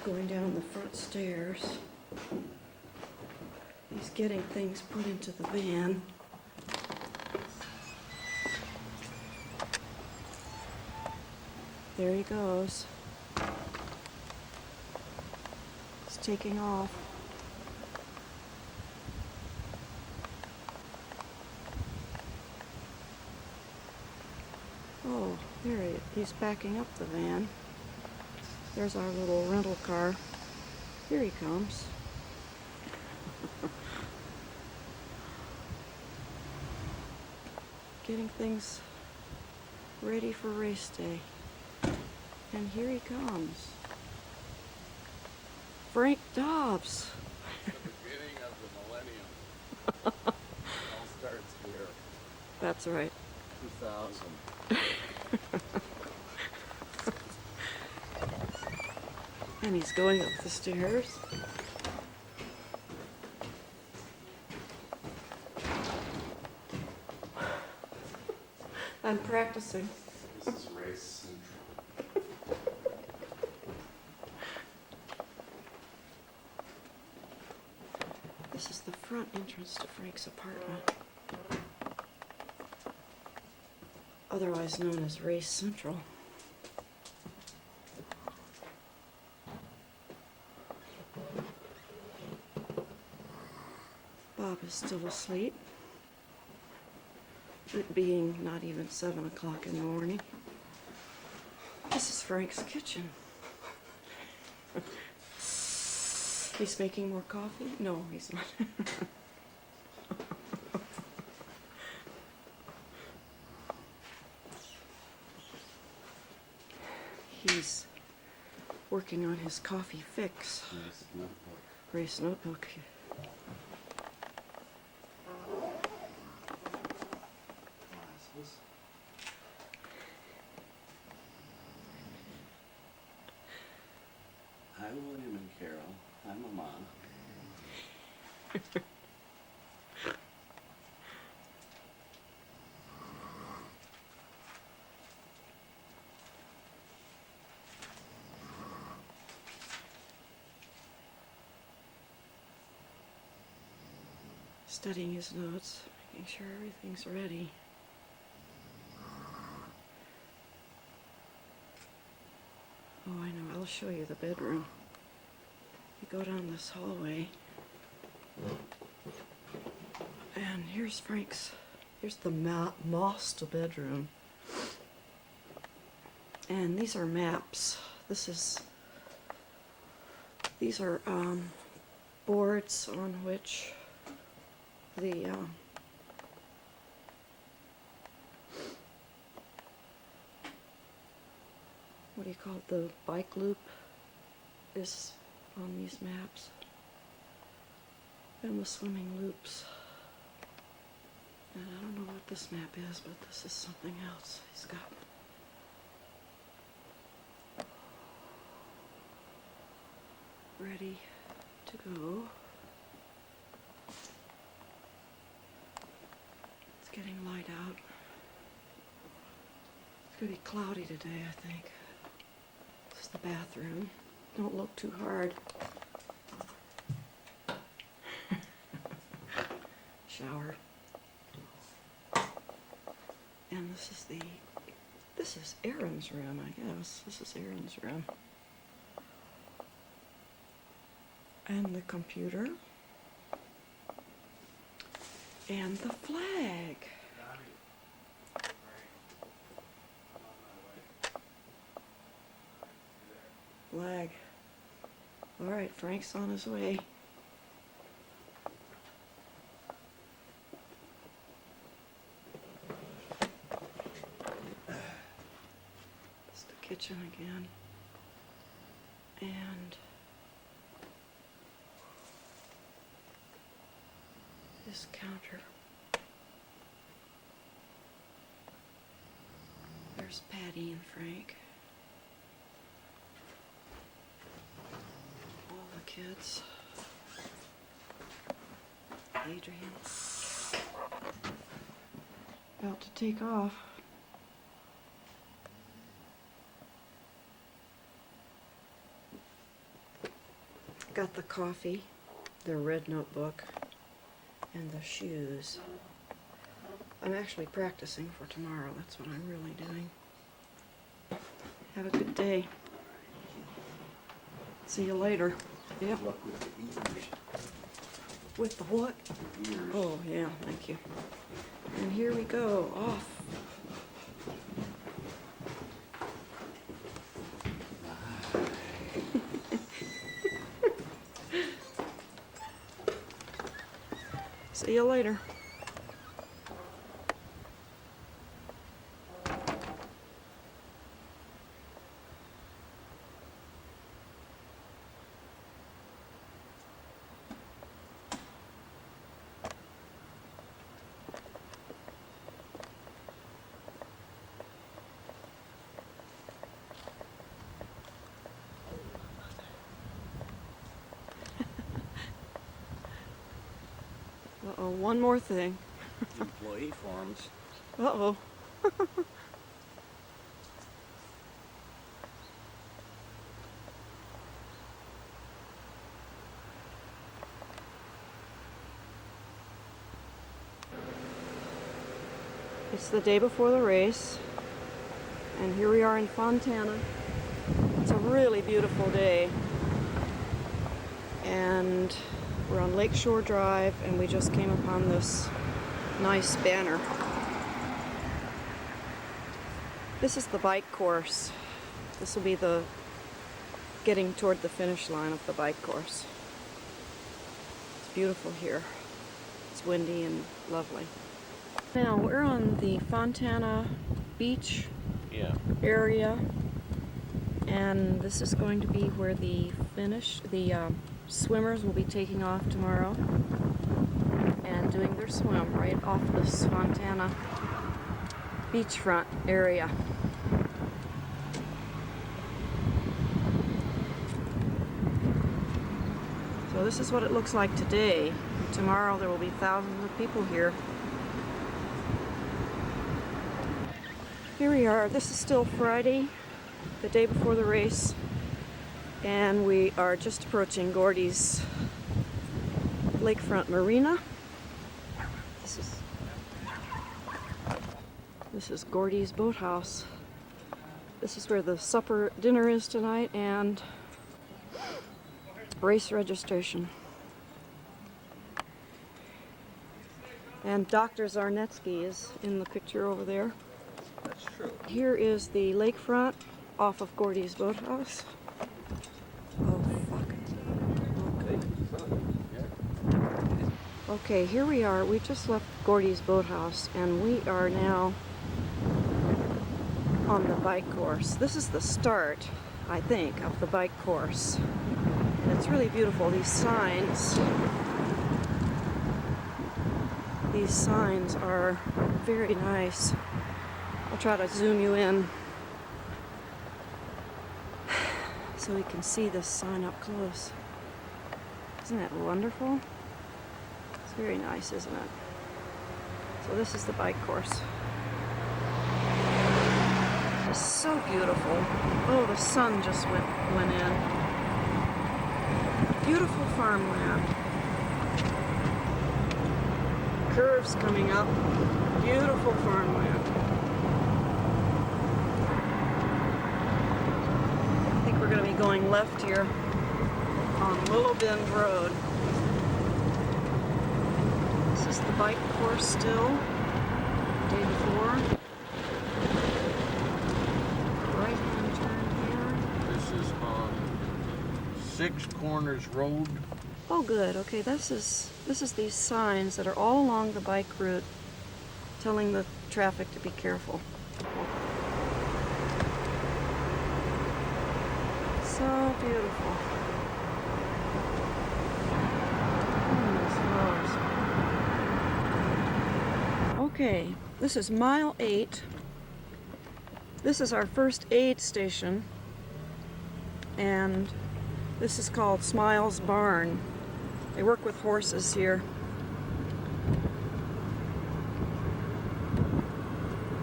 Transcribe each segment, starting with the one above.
going down the front stairs. He's getting things put into the van. There he goes. He's taking off. Oh, he's backing up the van. There's our little rental car. Here he comes. Getting things ready for race day. And here he comes. Frank Dobbs. The beginning of the millennium. It all starts here. That's right. 2000. And he's going up the stairs. I'm practicing. This is race central. This is the front entrance to Frank's apartment, otherwise known as Race Central. Bob is still asleep, it being not even 7 o'clock in the morning. This is Frank's kitchen. He's making more coffee? No, he's not. He's working on his coffee fix. Race notebook. Race notebook. Glasses. Hi, William and Carol. Hi, Mama. Studying his notes, making sure everything's ready. Oh, I know. I'll show you the bedroom. You go down this hallway, and here's Frank's. Here's the master bedroom. And these are maps. These are boards on which the what do you call it? The bike loop is on these maps, and the swimming loops. And I don't know what this map is, but this is something else he's got. Ready to go. It's getting light out. It's gonna be cloudy today, I think. This is the bathroom. Don't look too hard. Shower. And this is Aaron's room, I guess. This is Aaron's room. And the computer. And the flag. Flag. All right, Frank's on his way. It's the kitchen again. And this counter. There's Patty and Frank. All the kids. Adrian. About to take off. got the coffee, the red notebook, and the shoes. I'm actually practicing for tomorrow. That's what I'm really doing. Have a good day. See you later. Yeah. Good luck with the ears. With the what? The ears. Oh, yeah, thank you. And here we go, off. See you later. Uh-oh, one more thing. Employee forms. Uh-oh. It's the day before the race, and here we are in Fontana. It's a really beautiful day, and we're on Lakeshore Drive, and we just came upon this nice banner. This is the bike course. This will be the getting toward the finish line of the bike course. It's beautiful here. It's windy and lovely. Now we're on the Fontana Beach area, and this is going to be where the swimmers will be taking off tomorrow and doing their swim right off this Fontana beachfront area. So this is what it looks like today. Tomorrow there will be thousands of people here. Here we are. This is still Friday, the day before the race, and we are just approaching Gordy's lakefront marina. This is Gordy's boathouse. This is where the dinner is tonight, and race registration. And Dr. Zarnetsky is in the picture over there. That's true. Here is the lakefront off of Gordy's boathouse. Oh, fuck it. Okay, here we are. We just left Gordy's boathouse, and we are now on the bike course. This is the start, I think, of the bike course. And it's really beautiful. These signs are very nice. I'll try to zoom you in so we can see this sign up close. Isn't that wonderful? It's very nice, isn't it? So this is the bike course. It's so beautiful. Oh, the sun just went in. Beautiful farmland. Curves coming up. Beautiful farmland. I think we're going to be going left here on Willow Bend Road. This is the bike course still. Day before. Right-hand turn here. This is on Six Corners Road. Oh, good. Okay, this is these signs that are all along the bike route, telling the traffic to be careful. So beautiful. Okay, this is mile 8. This is our first aid station, and this is called Smiles Barn. They work with horses here.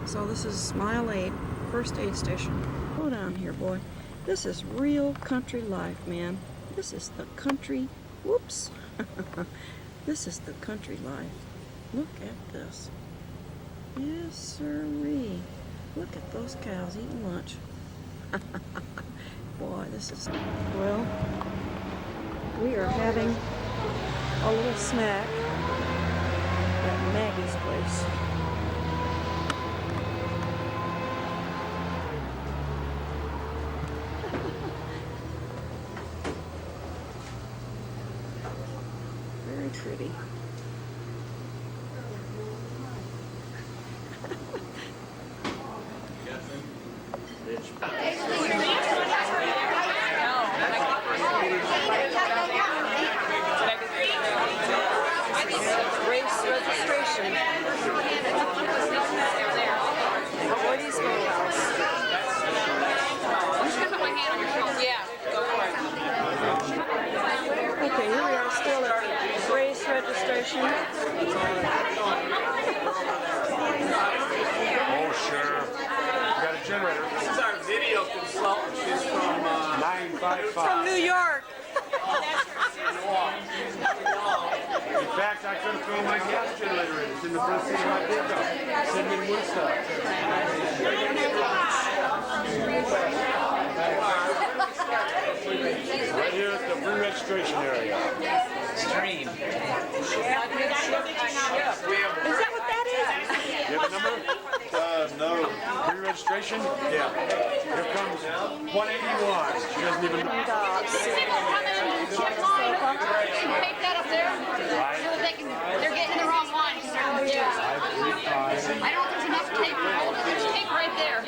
So this is mile 8, first aid station. Go down here, boy. This is real country life, man. This is the country, whoops. This is the country life. Look at this. Yes, sirree. Look at those cows eating lunch. Boy, this is... Well, we are having a little snack at Maggie's place. Very pretty. Race registration. Ladies' schoolhouse. I'm just gonna put my hand on your shoulder. Yeah, go for it. Okay, here we are still at race registration. Oh, sure. We got a generator. This is our video consultant. She's from 955. From New York. In fact, I could have thrown my gas generator in. It's in the front seat of my pickup. Sitting in Woodstock. Right here at the pre-registration area. Stream. Is that what that is? You have the number? No. Pre-registration? Yeah. Here comes 181. She doesn't even know. People come in and check mine. Can you take that up there? So that they're getting the wrong one. Yeah. I don't think there's enough tape. There's tape right there.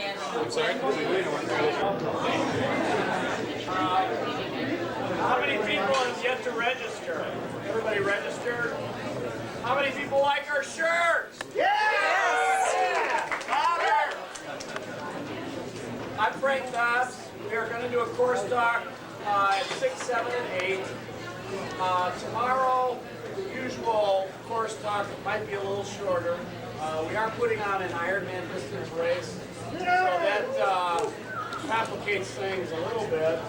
How many people have yet to register? Everybody registered? How many people like our shirts? Yes! Louder! I'm Frank Dobbs. We are going to do a course talk at 6, 7, and 8. Tomorrow, the usual course talk might be a little shorter. We are putting on an Ironman distance race, so that complicates things a little bit.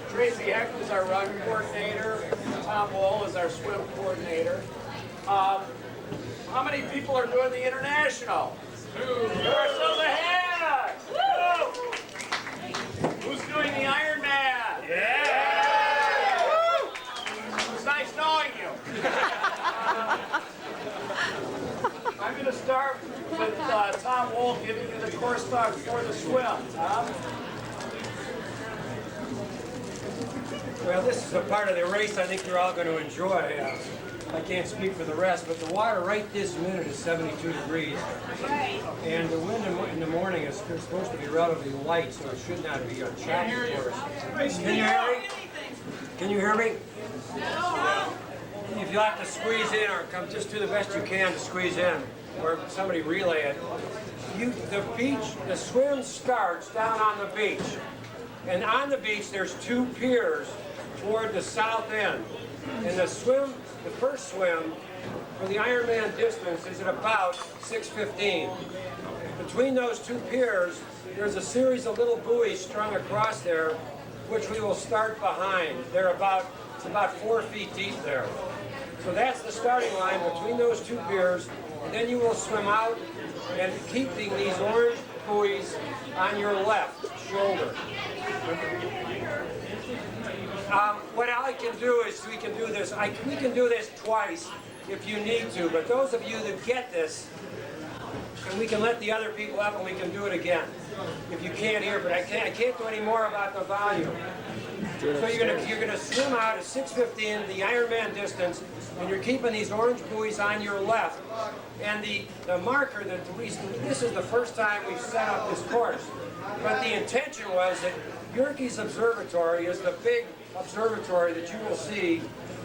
Tracy Heck is our run coordinator. Tom Wool is our swim coordinator. How many people are doing the international? 2. Give ourselves a hand! 2. Who's doing the Ironman? Yeah! Woo! It's nice knowing you. I'm going to start with Tom Wool giving you the course talk for the swim. Tom? Well, this is a part of the race I think you're all going to enjoy. I can't speak for the rest, but the water right this minute is 72 degrees. And the wind in the morning is supposed to be relatively light, so it should not be a choppy course. Can you hear me? Can you hear me? If you have to squeeze in or come, just do the best you can to squeeze in, or somebody relay it. The swim starts down on the beach. And on the beach, there's 2 piers toward the south end. And the first swim for the Ironman distance is at about 6:15. Between those 2 piers, there's a series of little buoys strung across there, which we will start behind. It's about 4 feet deep there. So that's the starting line between those 2 piers, and then you will swim out and keeping these orange buoys on your left shoulder. What I can do is we can do this twice if you need to, but those of you that get this, and we can let the other people up and we can do it again if you can't hear, but I can't do any more about the volume. So you're gonna swim out at 6:15, the Ironman distance, and you're keeping these orange buoys on your left. And the marker this is the first time we've set up this course, but the intention was that Yerkes Observatory is the big observatory that you will see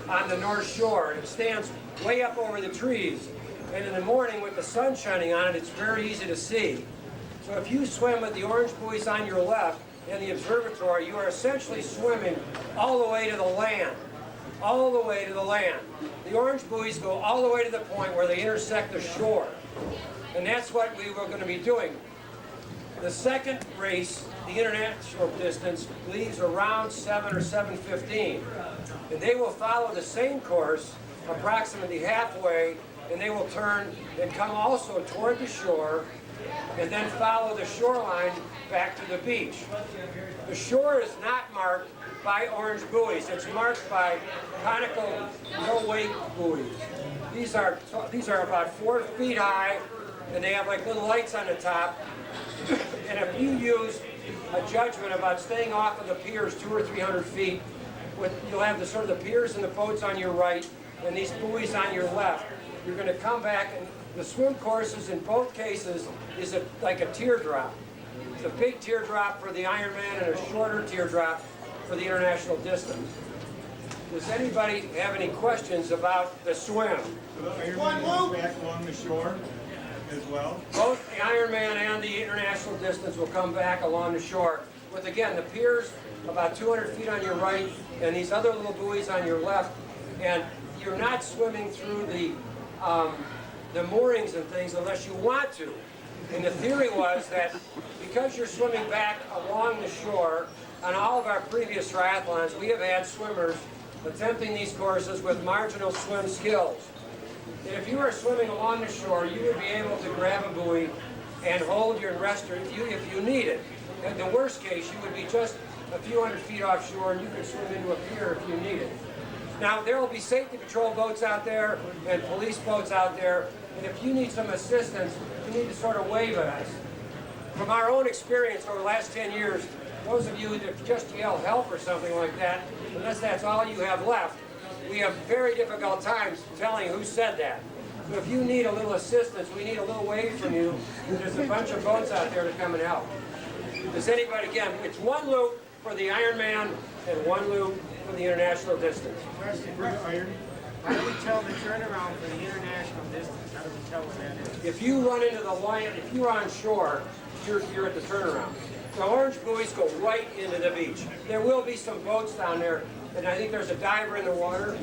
on the North Shore. It stands way up over the trees, and in the morning with the sun shining on it, it's very easy to see. So if you swim with the orange buoys on your left and the observatory, you are essentially swimming all the way to the land. All the way to the land. The orange buoys go all the way to the point where they intersect the shore. And that's what we were going to be doing. The second race, the international distance, leaves around 7 or 7:15. And they will follow the same course approximately halfway, and they will turn and come also toward the shore and then follow the shoreline back to the beach. The shore is not marked by orange buoys. It's marked by conical no-weight buoys. These are about 4 feet high, and they have like little lights on the top. And if you use a judgment about staying off of the piers 200 or 300 feet, you'll have the sort of the piers and the boats on your right and these buoys on your left. You're going to come back, and the swim courses in both cases is like a teardrop. It's a big teardrop for the Ironman and a shorter teardrop for the international distance. Does anybody have any questions about the swim? So the Ironman goes back along the shore as well? Both the Ironman and the international distance will come back along the shore with, again, the piers about 200 feet on your right and these other little buoys on your left. And you're not swimming through the moorings and things unless you want to. And the theory was that because you're swimming back along the shore, on all of our previous triathlons, we have had swimmers attempting these courses with marginal swim skills. And if you are swimming along the shore, you would be able to grab a buoy and hold your rester if you need it. In the worst case, you would be just a few hundred feet offshore and you could swim into a pier if you need it. Now, there will be safety patrol boats out there and police boats out there, and if you need some assistance, you need to sort of wave at us. From our own experience over the last 10 years, those of you that just yell help or something like that, unless that's all you have left, we have very difficult times telling who said that. So if you need a little assistance, we need a little wave from you. There's a bunch of boats out there to come and help. Does anybody, again, it's one loop for the Ironman and one loop for the international distance. Question for the Iron. How do we tell the turnaround for the international distance? How do we tell what that is? If you run into the line, if you're on shore, you're at the turnaround. The orange buoys go right into the beach. There will be some boats down there, and I think there's a diver in the water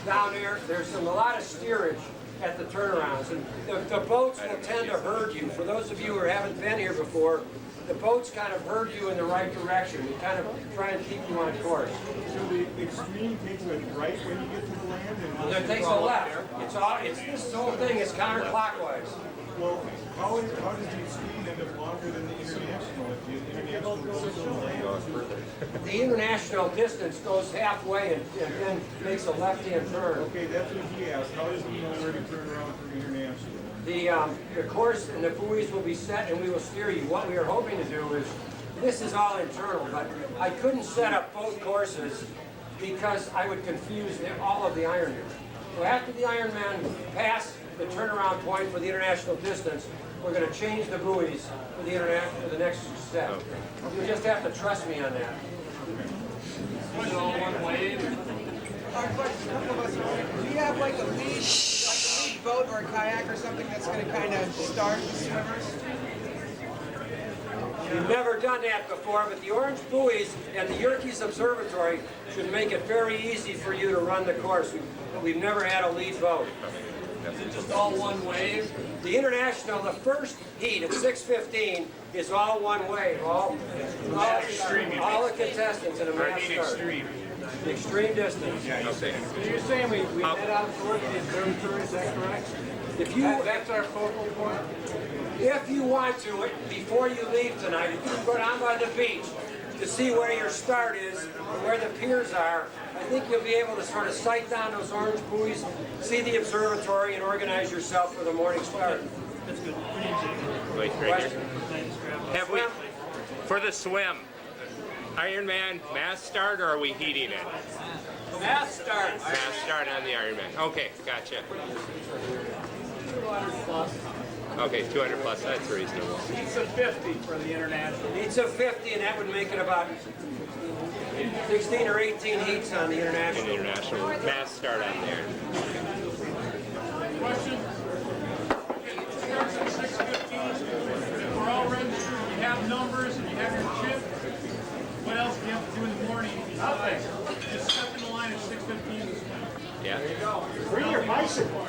down there. There's a lot of steerage at the turnarounds, and the boats will tend to herd you. For those of you who haven't been here before, the boats kind of herd you in the right direction. They kind of try and keep you on course. So the extreme takes a right when you get to the land? And It takes a left. This whole thing is counterclockwise. well, how does the extreme end up longer than the international? If the international goes to the land? The international distance goes halfway and then makes a left-hand turn. Okay, that's what he asked. How does he know where to turn around for the international? The course and the buoys will be set and we will steer you. What we are hoping to do is, this is all internal, but I couldn't set up both courses because I would confuse all of the Ironman. So after the Ironman pass the turnaround point for the international distance, we're going to change the buoys for the next step. You just have to trust me on that. It's all one wave. Do you have like a lead boat or a kayak or something that's going to kind of start the swimmers? We've never done that before, but the orange buoys and the Yerkes Observatory should make it very easy for you to run the course. We've never had a lead boat. Is it just all one wave? The international, the first heat at 6:15 is all one way. All the contestants in a mass start. Extreme distance. So you're saying we head out towards the observatory, is that correct? That's our focal point? If you want to, before you leave tonight, if you go down by the beach to see where your start is and where the piers are, I think you'll be able to sort of sight down those orange buoys, see the observatory, and organize yourself for the morning start. That's good. Wait, right Question? here. Have we, for the swim, Ironman mass start, or are we heating it? Mass start. Mass start on the Ironman. Okay, gotcha. 200 plus. Okay, 200 plus, that's reasonable. It's a 50 for the international. It's a 50, and that would make it about 16 or 18 heats on the An international. international mass start on there. Question? Starts at 6:15. We're all registered. You have numbers and you have your chip. What else do you have to do in the morning? Nothing. Just step in the line at 6:15. Yeah. Bring your bicycle.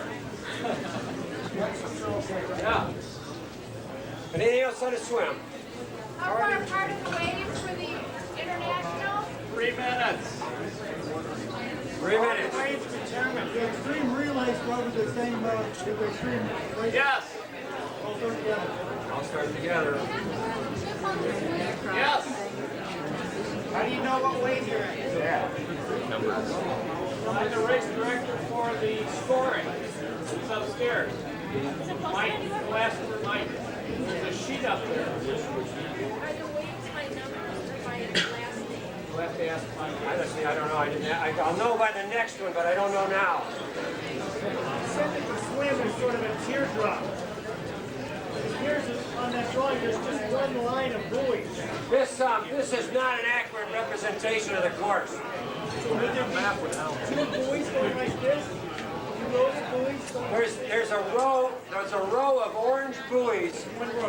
Yeah. Anything else on the swim? How far apart are the waves for the international? 3 minutes. 3 minutes. The extreme relays go to the same, to the extreme race. Yes. I'll start together. Yes. How do you know what wave you're in? I'm the race director for the scoring. It's upstairs. Mike, go ask for Mike. There's a sheet up there. Are the waves by numbers or by last name? You'll have to ask Mike. Honestly, I don't know. I'll know by the next one, but I don't know now. Said that the swim is sort of a teardrop. Here's on that drawing, there's just one line of buoys. This is not an accurate representation of the course. So would there be 2 buoys going like this? 2 rows of buoys going There's a row of orange buoys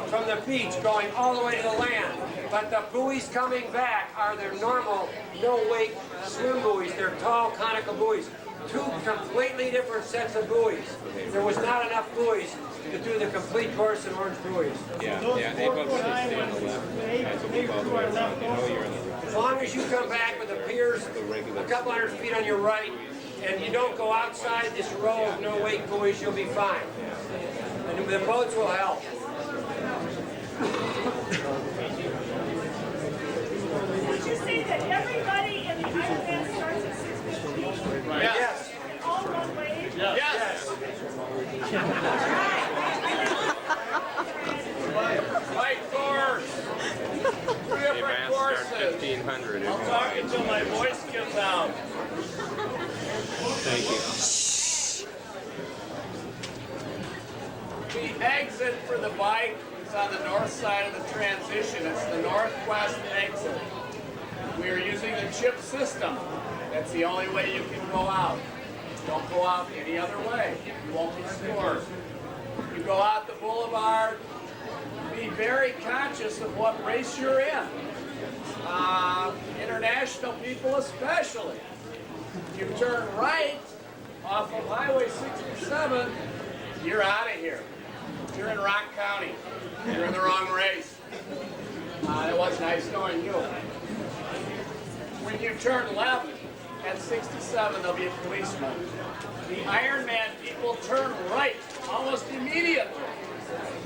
from the beach going all the way to the land. But the buoys coming back are their normal no-wake swim buoys. They're tall conical buoys. 2 completely different sets of buoys. There was not enough buoys to do the complete course in orange buoys. Yeah, they both should stay on the left. Guys will move all the way around. You know you're in the As long as you come back with the piers a couple hundred feet on your right, and you don't go outside this row of no-wake buoys, you'll be fine. And the boats will help. Did you say that everybody in the Ironman starts at 6:15? Yes. And all one wave? Yes. Right course. 3 They different advanced start courses. 1500. I'll talk until my voice gives out. Thank you. The exit for the bike is on the north side of the transition. It's the northwest exit. We are using the chip system. That's the only way you can go out. Don't go out any other way. You won't be scored. You go out the boulevard. Be very conscious of what race you're in. International people especially. You turn right off of Highway 67, you're out of here. You're in Rock County. You're in the wrong race. It was nice knowing you. When you turn left at 67, there'll be a policeman. The Ironman people turn right almost immediately.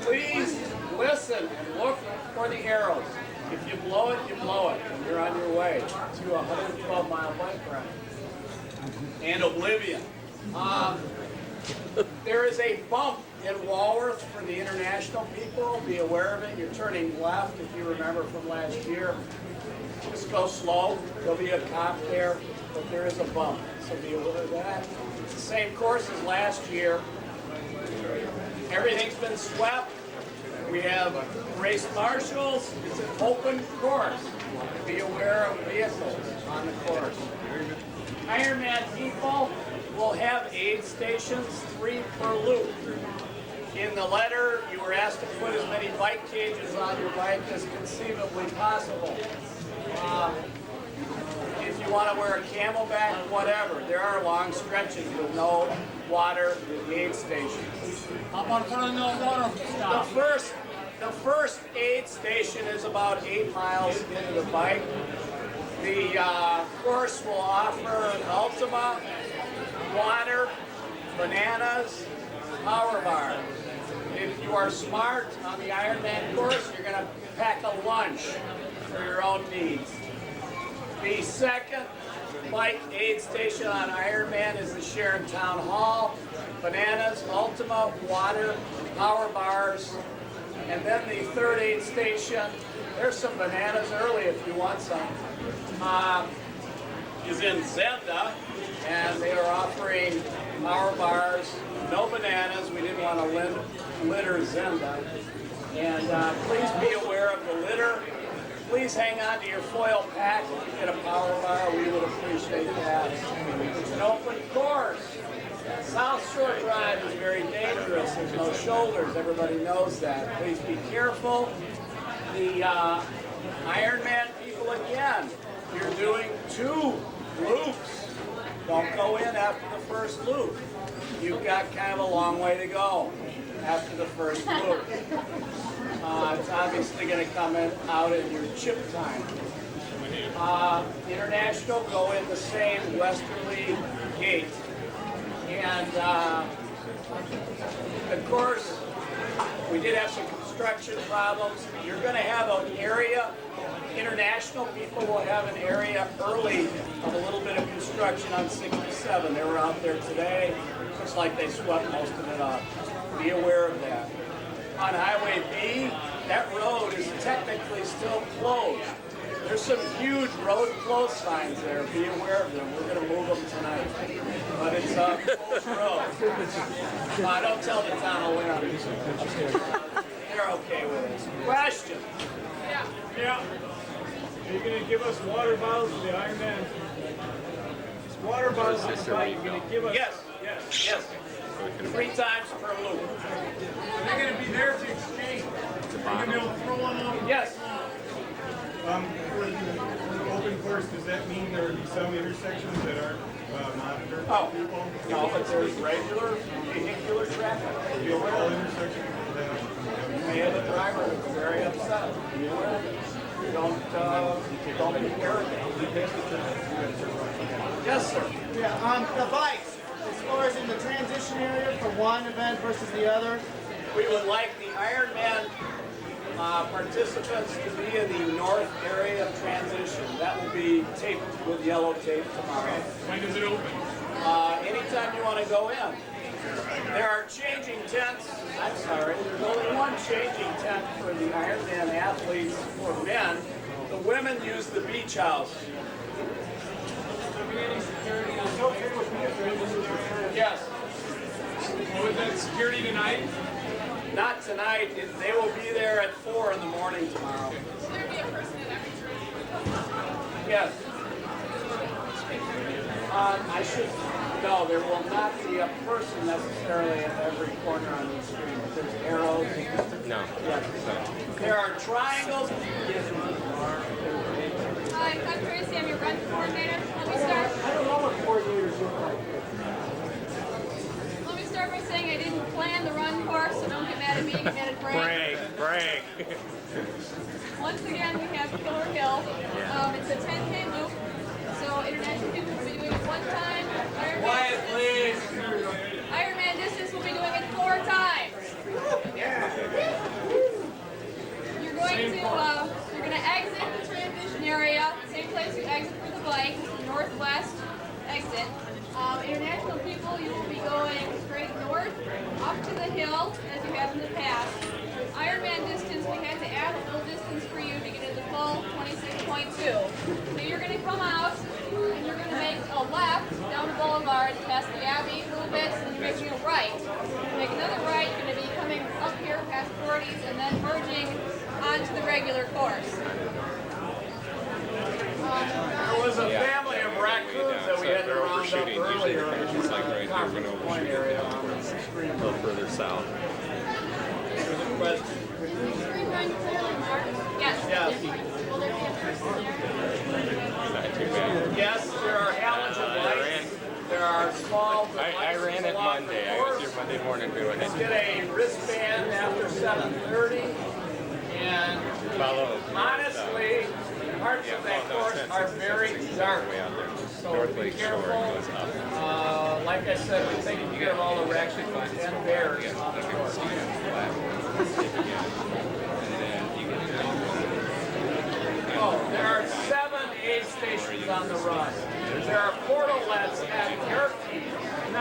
Please listen and look for the arrows. If you blow it, you blow it. And you're on your way to a 112-mile bike ride. And oblivion. There is a bump in Walworth for the international people. Be aware of it. You're turning left, if you remember from last year. Just go slow. There'll be a cop there, but there is a bump. So be aware of that. It's the same course as last year. Everything's been swept. We have race marshals. It's an open course. Be aware of vehicles on the course. Ironman people will have aid stations, 3 per loop. In the letter, you were asked to put as many bike cages on your bike as conceivably possible. If you want to wear a camelback, whatever, there are long stretches with no water aid stations. How about putting no water stop? The first aid station is about 8 miles into the bike. The course will offer Ultima, water, bananas, power bars. If you are smart on the Ironman course, you're going to pack a lunch for your own needs. The second bike aid station on Ironman is the Sharon Town Hall. Bananas, Ultima, water, power bars. And then the third aid station, there's some bananas early if you want some, is in Zenda. And they are offering power bars, no bananas. We didn't want to litter Zenda. And please be aware of the litter. Please hang on to your foil pack. If you get a power bar, we would appreciate that. It's an open course. South Shore Drive is very dangerous. There's no shoulders. Everybody knows that. Please be careful. The Ironman people, again, you're doing 2 loops. Don't go in after the first loop. You've got kind of a long way to go after the first loop. It's obviously going to come out in your chip time. International go in the same westerly gate. And of course, we did have some construction problems. You're going to have an area, international people will have an area early of a little bit of construction on 67. They were out there today. Looks like they swept most of it up. Be aware of that. On Highway B, that road is technically still closed. There's some huge road close signs there. Be aware of them. We're going to move them tonight. But it's a closed road. Don't tell the town of Lynn. They're okay with it. Question? Yeah. Are you going to give us water bottles for the Ironman? Water bottles on the bike. You're going to give us? Yes. 3 times per loop. They're going to be there to exchange. You're going to be able to throw one on? Yes. For the open course, does that mean there would be some intersections that aren't monitored by people? No, but there's regular vehicular traffic. Be aware all intersections. You may have a driver who's very upset. Be aware of it. Don't be arrogant. Yes, sir. Yeah, the bikes. As far as in the transition area for one event versus the other. We would like the Ironman participants to be in the north area of transition. That will be taped with yellow tape tomorrow. When does it open? Anytime you want to go in. There are changing tents. I'm sorry, there's only one changing tent for the Ironman athletes for men. The women use the beach house. Yes. Oh, is that security tonight? Not tonight. They will be there at 4 in the morning tomorrow. Will there be a person at every tree? Yes. No, there will not be a person necessarily at every corner on the screen. There's arrows. No. Yes. There are triangles. Hi, I'm Tracy. I'm your run coordinator. Let me start. I don't know what coordinators look like. Let me start by saying I didn't plan the run course, so don't get mad at me. Get mad at Brad. Brag. Once again, we have Killer Hill. It's a 10K loop. So international people will be doing it 1 time. Quiet, please. Ironman distance will be doing it 4 times. You're going to exit the transition area, same place you exit for the bike, northwest exit. International people, you will be going straight north, up to the hill, as you have in the past. Ironman distance, we had to add a little distance for you to get in the full 26.2. So you're going to come out, and you're going to make a left down the boulevard, past the Abbey a little bit, and you're making a right. Make another right, you're going to be coming up here past 40s, and then merging onto the regular course. There was a family of raccoons that we had to round up earlier in the conference point area on the screen. A little further south. Screen going to clearly mark? Yes. Yes. Will there be a person there? Not too bad. Yes, there are halogen lights. There are small devices I ran it along Monday. the I was course. here Monday morning doing it. Get a wristband after 7:30, and Follow. honestly, parts of that course are very dark. Way out there. So North be Lake Shore careful. goes up. Like I said, we're taking care of all the raccoons and bears on the course. Oh, there are 7 aid stations on the run. There are portalets at Airkeep.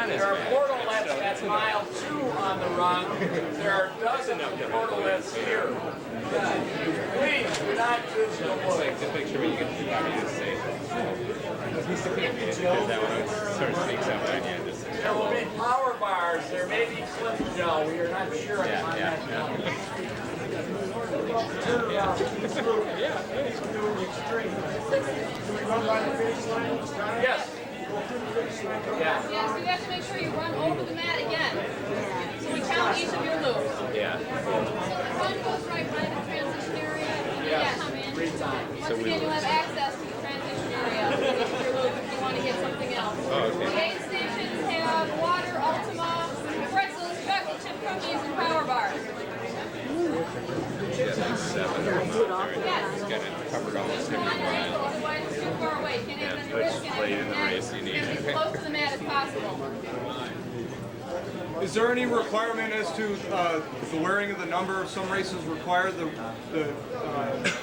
There are portalets at mile 2 on the run. There are dozens of portalets here. Please do not use the woods. Just make sure when you get to the bottom, you just say, because that one sort of sneaks up on you. Just, There will be power bars. There may be clip gel. We are not sure on that. Yes. Yeah. Yes, you have to make sure you run over the mat again. So we count each of your loops. yeah. So the run goes right by the transition area. And you come in. 3 times. Once again, you'll have access to the transition area for each of your loops if you want to get something else. The aid stations have water, Ultima, pretzels, chocolate chip cookies, and power bars. Yeah, like 7 of them out there. He's got it covered almost every run. Otherwise, it's too far away. Can't have Yeah, any which risk late in the race you need. As close to the mat as possible. Is there any requirement as to the wearing of the number? Some races require the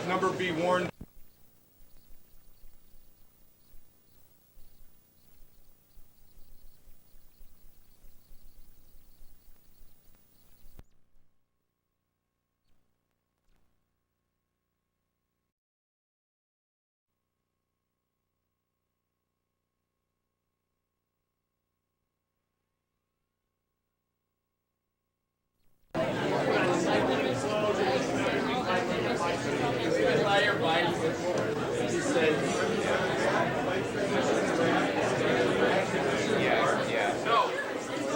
number be worn.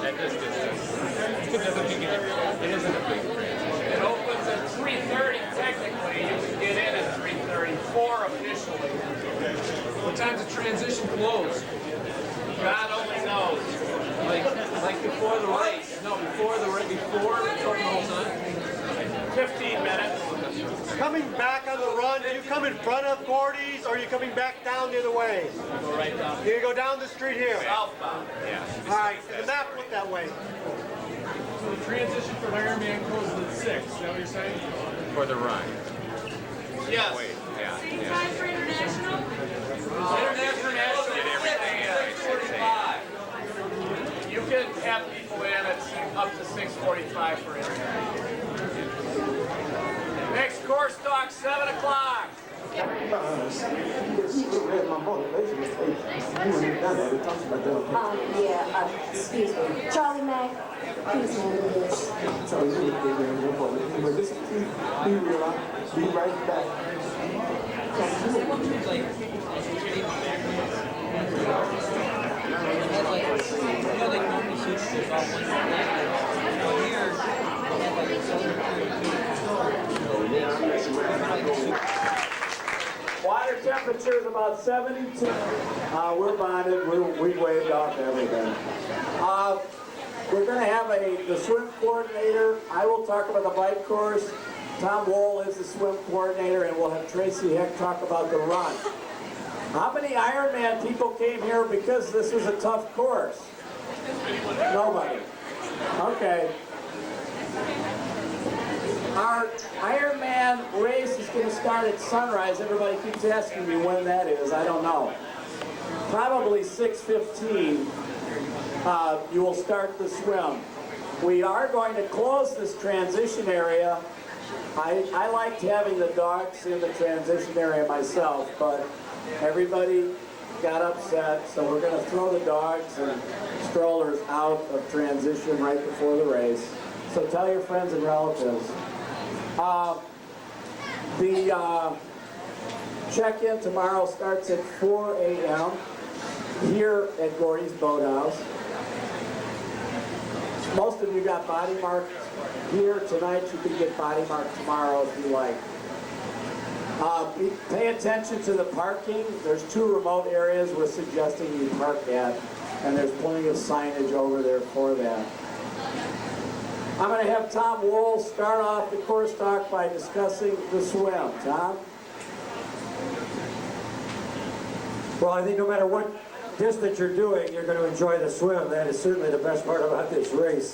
At this distance, it doesn't make it isn't a big transition. It opens at 3:30 technically. You can get in at 3:34 officially. What time's the transition close? God only knows. Like before the race? No, before the race. Before it's open the whole time. 15 minutes. Coming back on the run, do you come in front of Gordy's or are you coming back down the other way? Go right down. You go down the street here. Southbound. Yeah. All right, the map went that way. So the transition for Ironman closes at 6. Is that what you're saying? For the run. Yes. Wait, yeah. Same Yeah. time for international? International. Get everything in at 6:45. You can have people in at up to 6:45 for international. Next course talk 7 o'clock. Excuse me. Charlie Mack, please handle this. Be right back. Water temperature is about 72. We're bonded. We waved off everything. We're going to have the swim coordinator. I will talk about the bike course. Tom Wool is the swim coordinator, and we'll have Tracy Heck talk about the run. How many Ironman people came here because this was a tough course? Nobody. Okay. Our Ironman race is going to start at sunrise. Everybody keeps asking me when that is. I don't know. Probably 6:15. You will start the swim. We are going to close this transition area. I liked having the dogs in the transition area myself, but everybody got upset, so we're going to throw the dogs and strollers out of transition right before the race. So tell your friends and relatives. The check-in tomorrow starts at 4 a.m. here at Gordy's Boathouse. Most of you got body marks here tonight. You can get body marked tomorrow if you like. Pay attention to the parking. There's 2 remote areas we're suggesting you park at, and there's plenty of signage over there for that. I'm going to have Tom Wool start off the course talk by discussing the swim. Tom? Well, I think no matter what distance you're doing, you're going to enjoy the swim. That is certainly the best part about this race.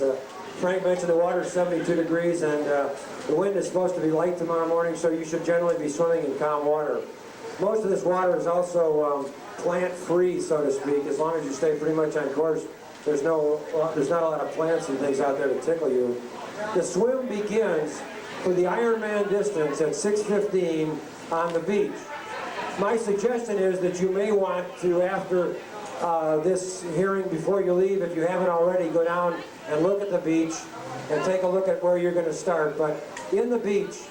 Frank mentioned the water's 72 degrees and the wind is supposed to be light tomorrow morning, so you should generally be swimming in calm water. Most of this water is also plant-free, so to speak, as long as you stay pretty much on course. There's not a lot of plants and things out there to tickle you. The swim begins for the Ironman distance at 6:15 on the beach. My suggestion is that you may want to, after this hearing, before you leave, if you haven't already, go down and look at the beach and take a look at where you're going to start. But in the beach,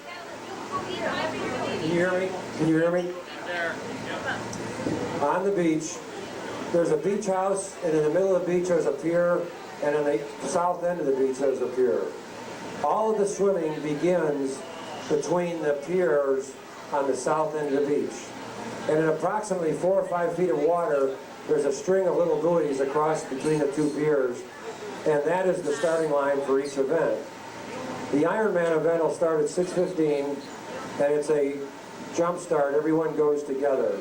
can you hear me? Can you hear me? On the beach, there's a beach house, and in the middle of the beach there's a pier, and in the south end of the beach there's a pier. All of the swimming begins between the piers on the south end of the beach. And in approximately 4 or 5 feet of water, there's a string of little buoys across between the 2 piers, and that is the starting line for each event. The Ironman event will start at 6:15, and it's a jump start. Everyone goes together.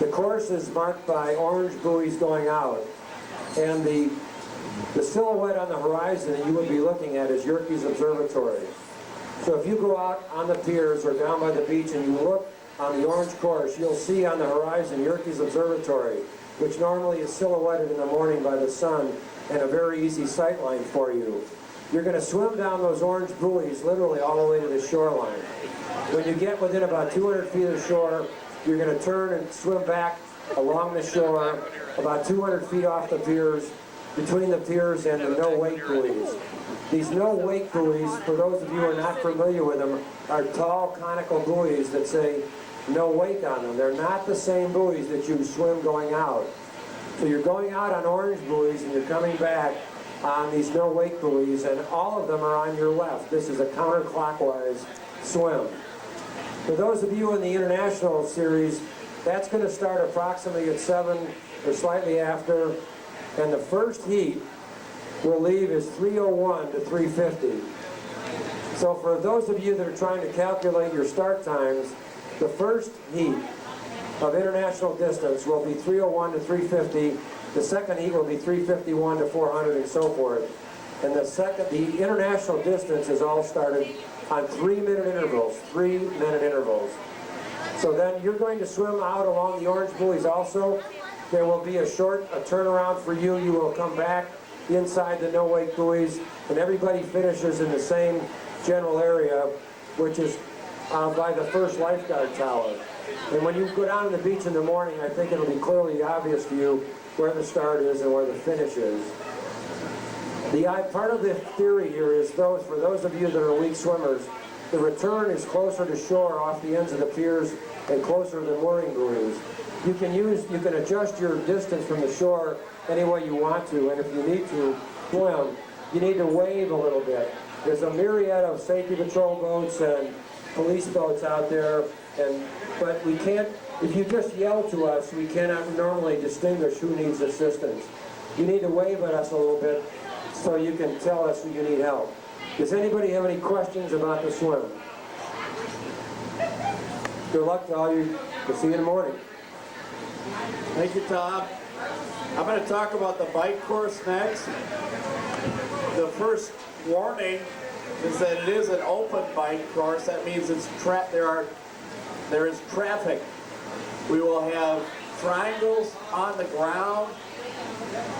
The course is marked by orange buoys going out, and the silhouette on the horizon that you would be looking at is Yerkes Observatory. So if you go out on the piers or down by the beach and you look on the orange course, you'll see on the horizon Yerkes Observatory, which normally is silhouetted in the morning by the sun, and a very easy sight line for you. You're going to swim down those orange buoys literally all the way to the shoreline. When you get within about 200 feet of the shore, you're going to turn and swim back along the shore about 200 feet off the piers, between the piers and the no-wake buoys. These no-wake buoys, for those of you who are not familiar with them, are tall conical buoys that say no wake on them. They're not the same buoys that you swim going out. So you're going out on orange buoys and you're coming back on these no-wake buoys, and all of them are on your left. This is a counterclockwise swim. For those of you in the international series, that's going to start approximately at 7 or slightly after, and the first heat will leave is 3:01 to 3:50. So for those of you that are trying to calculate your start times, the first heat of international distance will be 3:01 to 3:50. The second heat will be 3:51 to 400 and so forth. And the international distance is all started on 3-minute intervals, 3-minute intervals. So then you're going to swim out along the orange buoys also. There will be a turnaround for you. You will come back inside the no-wake buoys, and everybody finishes in the same general area, which is by the first lifeguard tower. And when you go down to the beach in the morning, I think it'll be clearly obvious to you where the start is and where the finish is. Part of the theory here is for those of you that are weak swimmers, the return is closer to shore off the ends of the piers and closer to the mooring buoys. You can adjust your distance from the shore any way you want to, and if you need to swim, you need to wave a little bit. There's a myriad of safety patrol boats and police boats out there, but we can't, if you just yell to us, we cannot normally distinguish who needs assistance. You need to wave at us a little bit so you can tell us you need help. Does anybody have any questions about the swim? Good luck to all you. We'll see you in the morning. Thank you, Tom. I'm going to talk about the bike course next. The first warning is that it is an open bike course. That means there is traffic. We will have triangles on the ground.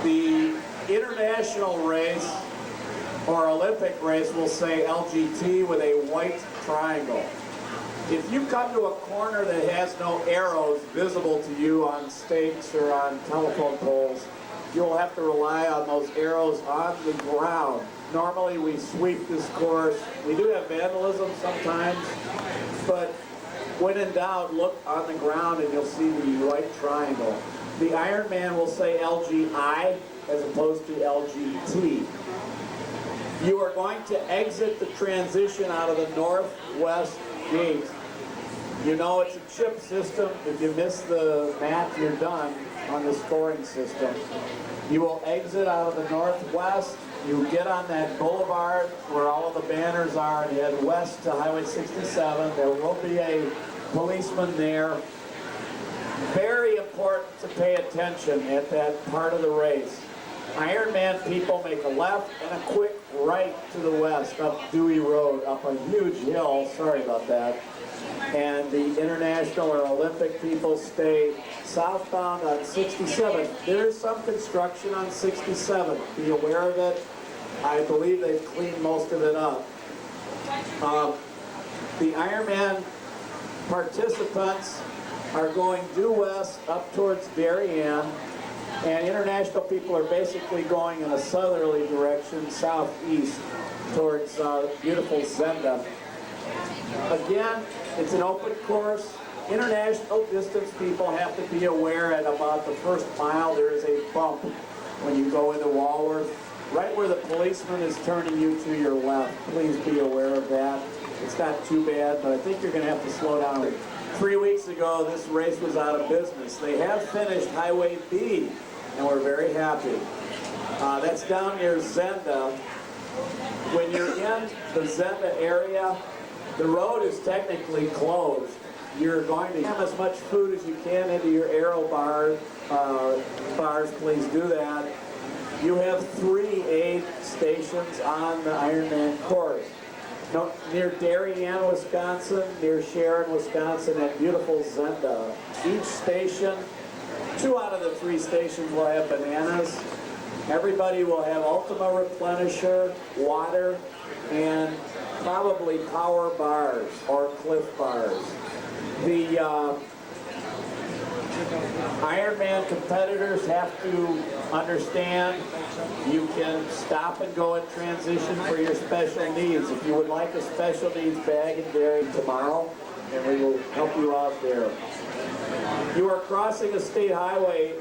The international race or Olympic race will say LGT with a white triangle. If you come to a corner that has no arrows visible to you on stakes or on telephone poles, you'll have to rely on those arrows on the ground. Normally we sweep this course. We do have vandalism sometimes, but when in doubt, look on the ground and you'll see the white triangle. The Ironman will say LGI as opposed to LGT. You are going to exit the transition out of the northwest gate. You know it's a chip system. If you miss the map, you're done on the scoring system. You will exit out of the northwest. You get on that boulevard where all of the banners are and head west to Highway 67. There will be a policeman there. Very important to pay attention at that part of the race. Ironman people make a left and a quick right to the west up Dewey Road, up a huge hill, sorry about that. And the international or Olympic people stay southbound on 67. There is some construction on 67. Be aware of it. I believe they've cleaned most of it up. The Ironman participants are going due west up towards Darien, and international people are basically going in a southerly direction, southeast, towards beautiful Zenda. Again, it's an open course. International distance people have to be aware at about the first mile there is a bump when you go into Walworth, right where the policeman is turning you to your left. Please be aware of that. It's not too bad, but I think you're going to have to slow down. 3 weeks ago, this race was out of business. They have finished Highway B, and we're very happy. That's down near Zenda, when you're in the Zenda area, the road is technically closed. You're going to have as much food as you can into your aero bars. Please do that. You have 3 aid stations on the Ironman course. Near Darien, Wisconsin, near Sharon, Wisconsin, and beautiful Zenda. Each station, 2 out of the 3 stations will have bananas. Everybody will have Ultima Replenisher, water, and probably power bars or Cliff bars. The Ironman competitors have to understand you can stop and go in transition for your special needs. If you would like a special needs bag and dairy tomorrow, and we will help you out there. You are crossing a state highway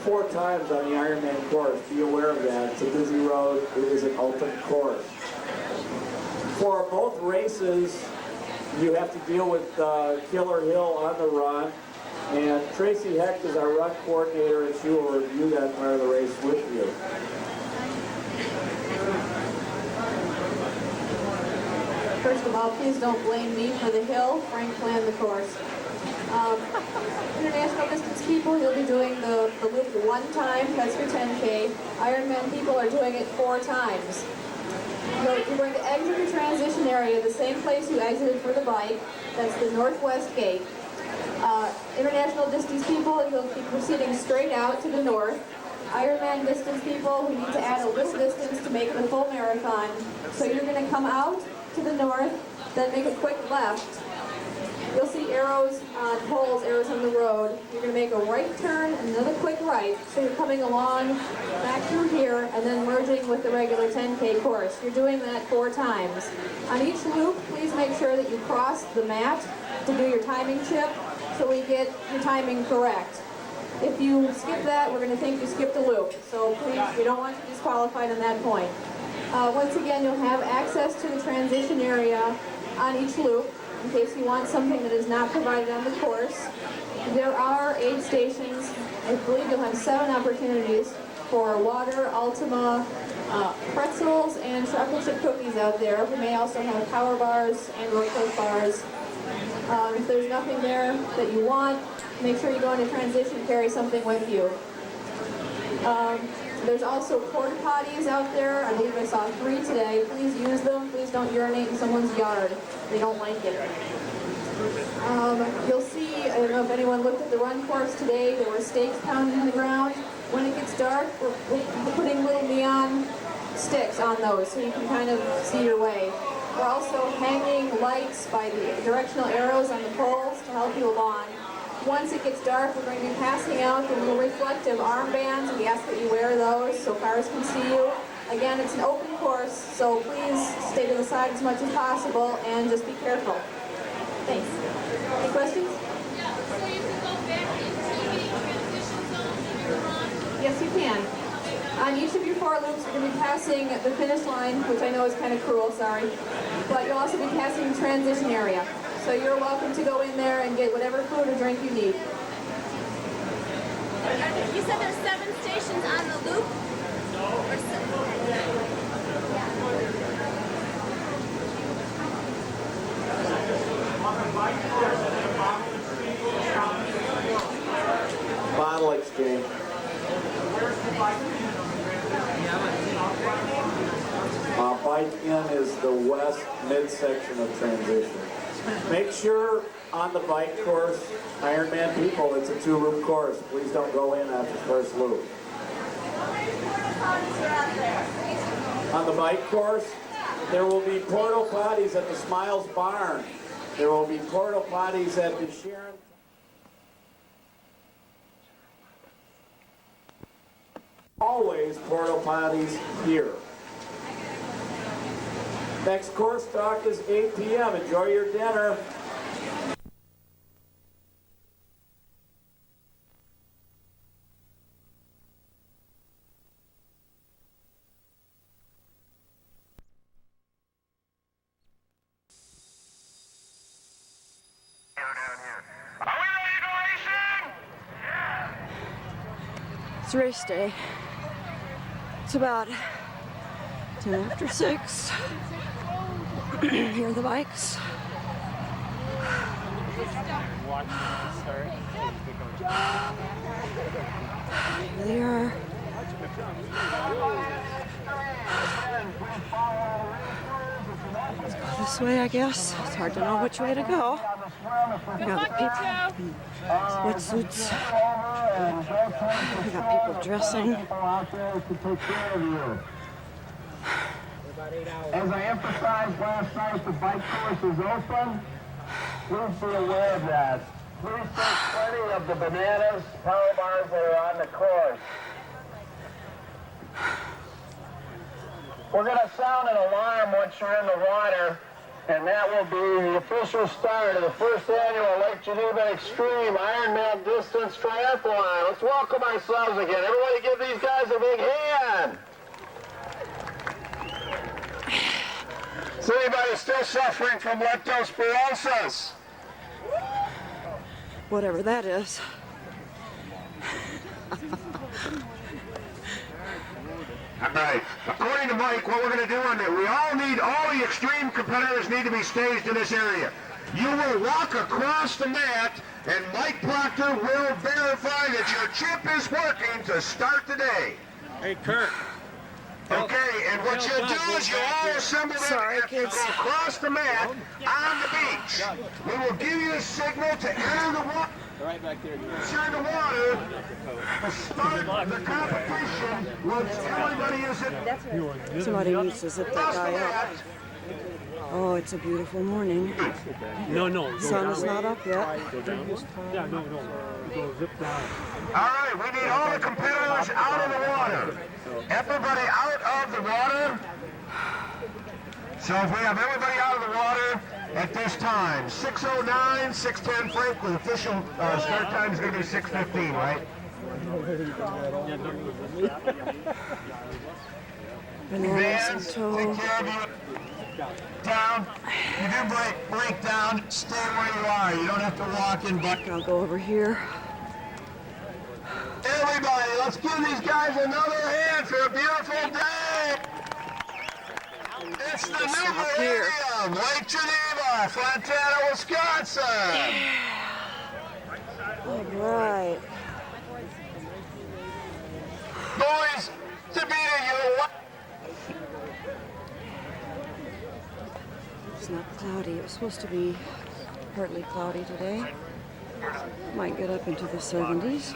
4 times on the Ironman course. Be aware of that. It's a busy road. It is an open course. For both races, you have to deal with Killer Hill on the run. And Tracy Hecht is our run coordinator, and she will review that part of the race with you. First of all, please don't blame me for the hill. Frank planned the course. International distance people, you'll be doing the loop 1 time, that's your 10K. Ironman people are doing it 4 times. You're going to exit the transition area, the same place you exited for the bike. That's the northwest gate. International distance people, you'll be proceeding straight out to the north. Ironman distance people who need to add a little distance to make the full marathon. So you're going to come out to the north, then make a quick left. You'll see arrows on poles, arrows on the road. You're going to make a right turn and another quick right. So you're coming along back through here and then merging with the regular 10K course. You're doing that 4 times. On each loop, please make sure that you cross the mat to do your timing chip so we get your timing correct. If you skip that, we're going to think you skipped a loop. So please, we don't want you disqualified on that point. Once again, you'll have access to the transition area on each loop in case you want something that is not provided on the course. There are aid stations. I believe you'll have 7 opportunities for water, Ultima, pretzels, and chocolate chip cookies out there. We may also have power bars and Cliff bars. If there's nothing there that you want, make sure you go into transition, carry something with you. There's also porta potties out there. I believe I saw 3 today. Please use them. Please don't urinate in someone's yard. They don't like it. You'll see, I don't know if anyone looked at the run course today, there were stakes pounded in the ground. When it gets dark, we're putting little neon sticks on those so you can kind of see your way. We're also hanging lights by the directional arrows on the poles to help you along. Once it gets dark, we're going to be passing out the little reflective armbands. We ask that you wear those so cars can see you. Again, it's an open course, so please stay to the side as much as possible and just be careful. Thanks. Any questions? Yeah, so you can go back into the transition zone in your run? Yes, you can. On each of your 4 loops, you're going to be passing the finish line, which I know is kind of cruel, sorry. But you'll also be passing the transition area. So you're welcome to go in there and get whatever food or drink you need. You said there's 7 stations on the loop? Bottle exchange. Bike in is the west midsection of transition. Make sure on the bike course, Ironman people, it's a 2-loop course. Please don't go in after the first loop. On the bike course, there will be porta potties at the Smiles Barn. There will be porta potties at the Sharon. Always porta potties here. Next course talk is 8 p.m. Enjoy your dinner. It's race day. It's about 6:10. Here are the bikes. Here they are. Let's go this way, I guess. It's hard to know which way to go. We got people in sweatsuits. We got people dressing. As I emphasized last night, the bike course is open. Please be aware of that. Please take plenty of the bananas, power bars that are on the course. We're going to sound an alarm once you're in the water, and that will be the official start of the first annual Lake Geneva Extreme Ironman Distance Triathlon. Let's welcome ourselves again. Everybody give these guys a big hand. Is anybody still suffering from leptospirosis? Whatever that is. All right. According to Mike, what we're going to do on there, all the extreme competitors need to be staged in this area. You will walk across the mat, and Mike Proctor will verify that your chip is working to start the day. Hey, Kurt. Okay, and what you'll do is you'll all assemble there and go across the mat on the beach. We will give you a signal to enter the water. Right back there. Enter the water to start the competition once everybody is in. Somebody needs to zip that guy up. Oh, it's a beautiful morning. No. Sun is not up yet. Go down. Yeah, no. Go zip down. All right, we need all the competitors out of the water. Everybody out of the water. So if we have everybody out of the water at this time, 6:09, 6:10 Franklin, official start time is going to be 6:15, right? Bananas and tow. Take care of you. Down. If you break down, stay where you are. You don't have to walk in. But I'll go over here. everybody, let's give these guys another hand for a beautiful day. It's the new millennium, Lake Geneva, Fontana, Wisconsin. All right. Boys, to be to you. It's not cloudy. It was supposed to be partly cloudy today. Might get up into the 70s.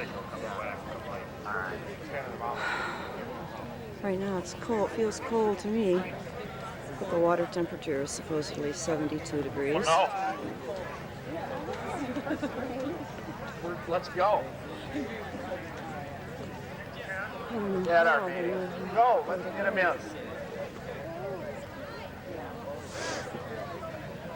Right now it's cold. It feels cold to me. But the water temperature is supposedly 72 degrees. Let's go. Go. Go, let's get him in.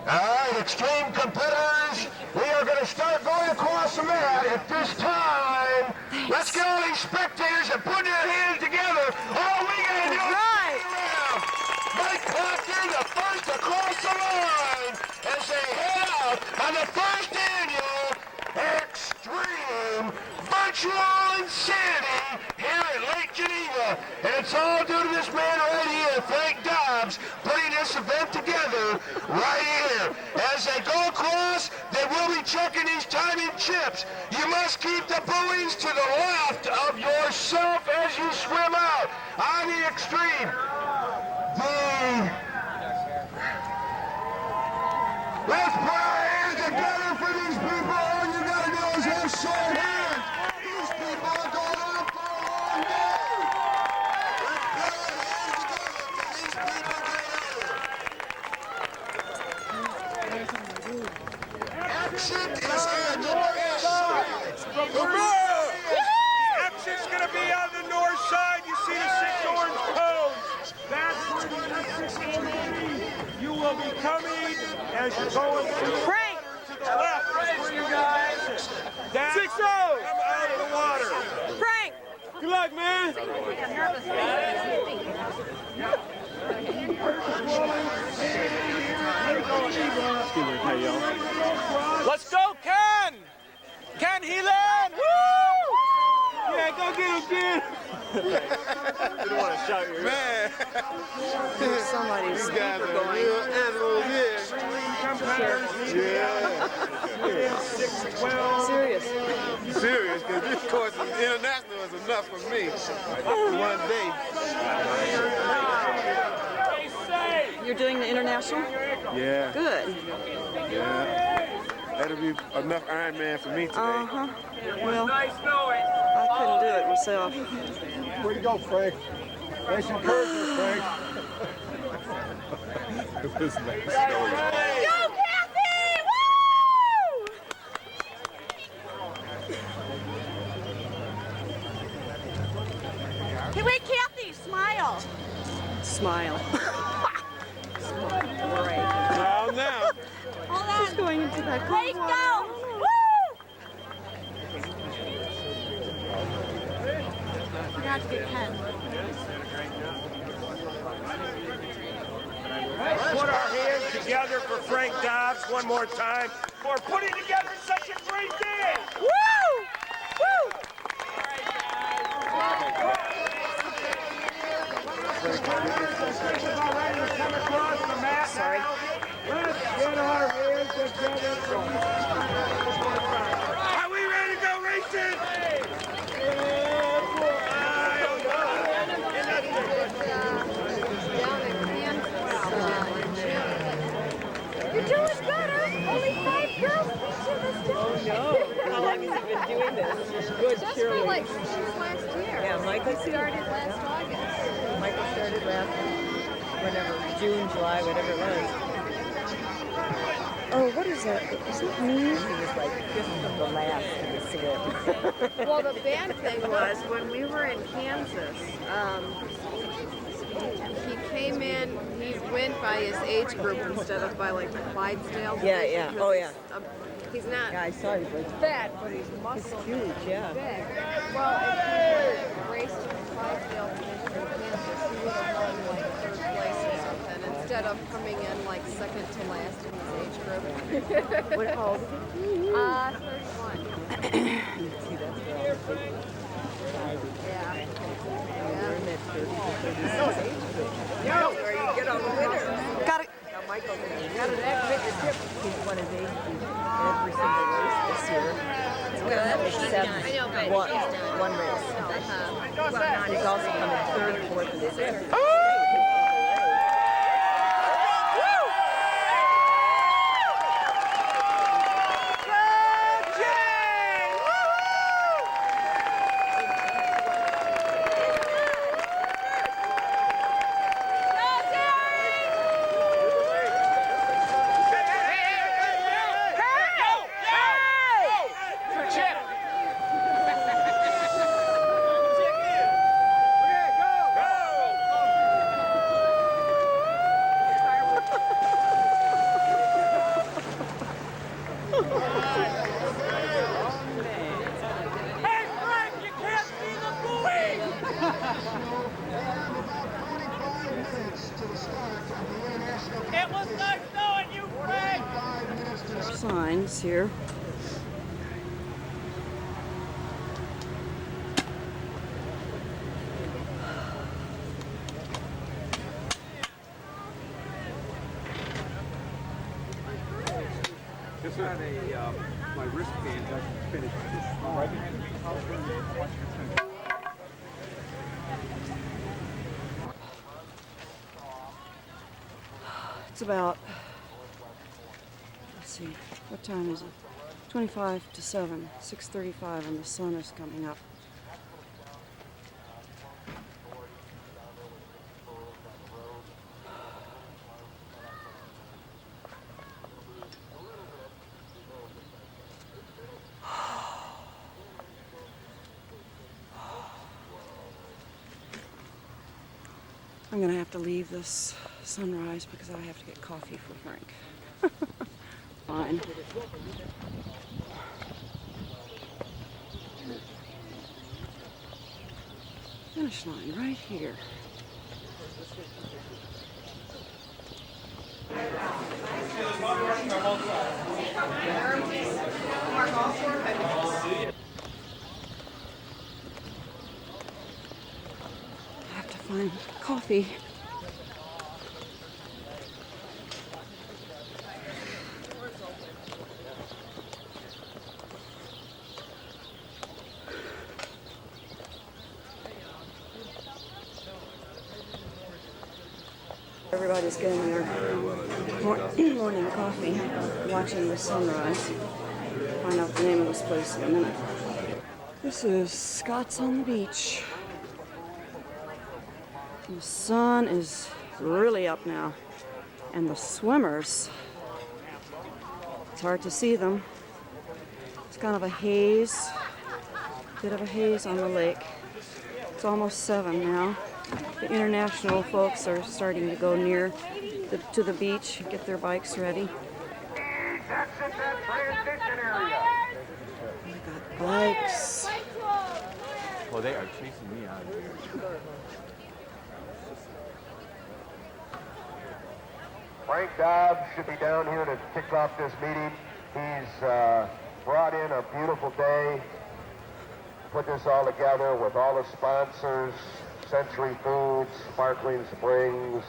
All right, extreme competitors, we are going to start going across the mat at this time. Let's get all these spectators and put their hands together. All we got to do is spin around. Mike Proctor, the first across the line, as they head out on the first annual Extreme Virtual Insanity here at Lake Geneva. And it's all due to this man right here, Frank Dobbs, putting this event together right here. As they go across, they will be checking these timing chips. You must keep the buoys to the left of yourself as you swim out on the extreme. Let's put our hands together for these people. All you gotta do is have short hands. These people are going out for a long day. Let's put our hands together for these people together. Action is on the north side. Action's gonna be on the north side. You see the 6 orange cones. That's where the exit will be. You will be coming as you're going to the left. For you guys. That's 6-0. Come out of the water. Frank! Good luck, man. Let's go, Ken! Ken Heelan! Woo! Yeah, go get him, kid! You don't want to shout your man. There's somebody's These guys speaker are going. real animals here. Serious. Serious, because this course is international is enough for me. One day. You're doing the international? Yeah. Good. Yeah. That'll be enough Ironman for me today. Uh-huh. Well, I couldn't do it myself. Way to go, Frank. Nice encouragement, Frank. It was nice. Go, Kathy! Woo! Hey, wait, Kathy, smile. Smile. Great. Now, now. Hold on. She's going into that cold Wait, water. go! Woo! Forgot to get 10. Put our hands together for Frank Dobbs one more time for putting together such a great day. Woo! Woo! Sorry. Let's get our hands together. Are we ready to go racing? You're doing better. Only 5 girls beat you this day. Oh, no. How long has he been doing this? Good Just for cheerleading. like since last year. Yeah, Michael Started last August. Michael started last, whenever, June, July, whatever it was. Oh, what is that? Is that me? He was like fifth from the last in the swim. Well, the bad thing was when we were in Kansas, he came in, he went by his age group instead of by like the Clydesdale. Yeah, yeah. Oh, yeah. He's not Yeah, I saw you. fat, but he's muscle. He's huge, yeah. Big. Well, if he had raced in the Clydesdale division in Kansas, he would have won like 3rd place or something instead of coming in like 2nd to last in his age group. What, how old is he? 31. See, that's where I was thinking. Yeah. We're in that 30 to 36 age group. Where you get all the winners. Got it. Now, Michael's in it. Got it. He's won his age group every single race this year. Except one race. He's also coming 3rd, 4th, and 5th. It was nice knowing you, Frank! Signs here. Just had my wristband doesn't finish. It's about, let's see, what time is it? 25 to 7, 6:35, and the sun is coming up. I'm gonna have to leave this sunrise because I have to get coffee for Frank. Fine. Finish line right here. find coffee. Everybody's getting their morning coffee, watching the sunrise. Find out the name of this place in a minute. This is Scott's on the beach. The sun is really up now, and the swimmers, it's hard to see them. It's kind of a haze, bit of a haze on the lake. It's almost 7 now. The international folks are starting to go near to the beach, get their bikes ready. We got bikes. Well, they are chasing me out of here. Frank Dobbs should be down here to kick off this meeting. He's brought in a beautiful day, put this all together with all the sponsors, Century Foods, Sparkling Springs,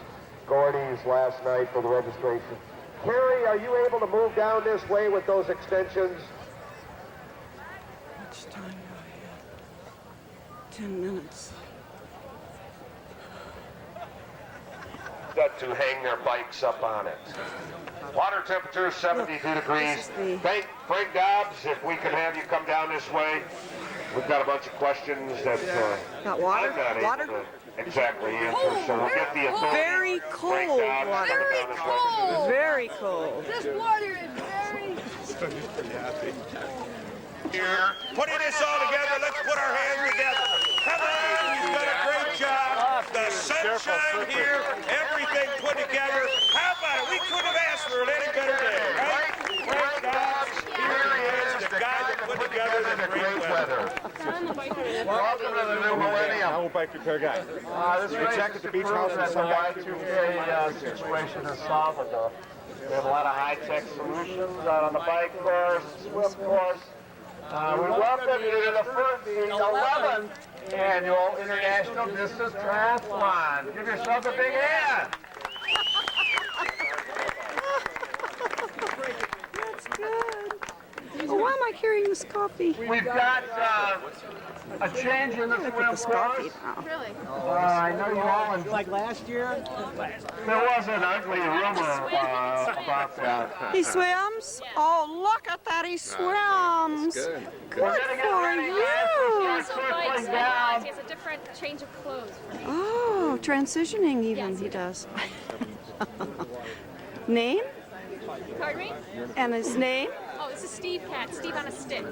Gordy's last night for the registration. Carrie, are you able to move down this way with those extensions? How much time do I have? 10 minutes. Got to hang their bikes up on it. Water temperature 72 degrees. Frank Dobbs, if we can have you come down this way. We've got a bunch of questions that got water? I'm not able Water? to exactly answer, so we'll get the authority. Very cold water. Very cold. Very cold. This water is very... Here, putting this all together, let's put our hands together. Come on, you've done a great job. The sunshine here, everything put together. How about it? We couldn't have asked for it any better day, right? Frank Dobbs, here he is, the guy that put together the great weather. Welcome to the new millennium. I will bike repair guy. This race at the beach house that the Y2K situation is solvable. We have a lot of high-tech solutions out on the bike course, swim course. We welcome you to the 11th Annual International Distance Triathlon. Give yourself a big hand. That's good. Oh, why am I carrying this coffee? We've got a change in the swim course. Really? I know you all enjoyed. Like last year? There was an ugly rumor about that. He swims? Oh, look at that, he swims. Good. Good for you. Also bikes, he has a different change of clothes for me. Oh, transitioning even he does. Name? Pardon me? And his name? Oh, this is Steve Cat. Steve on a stick.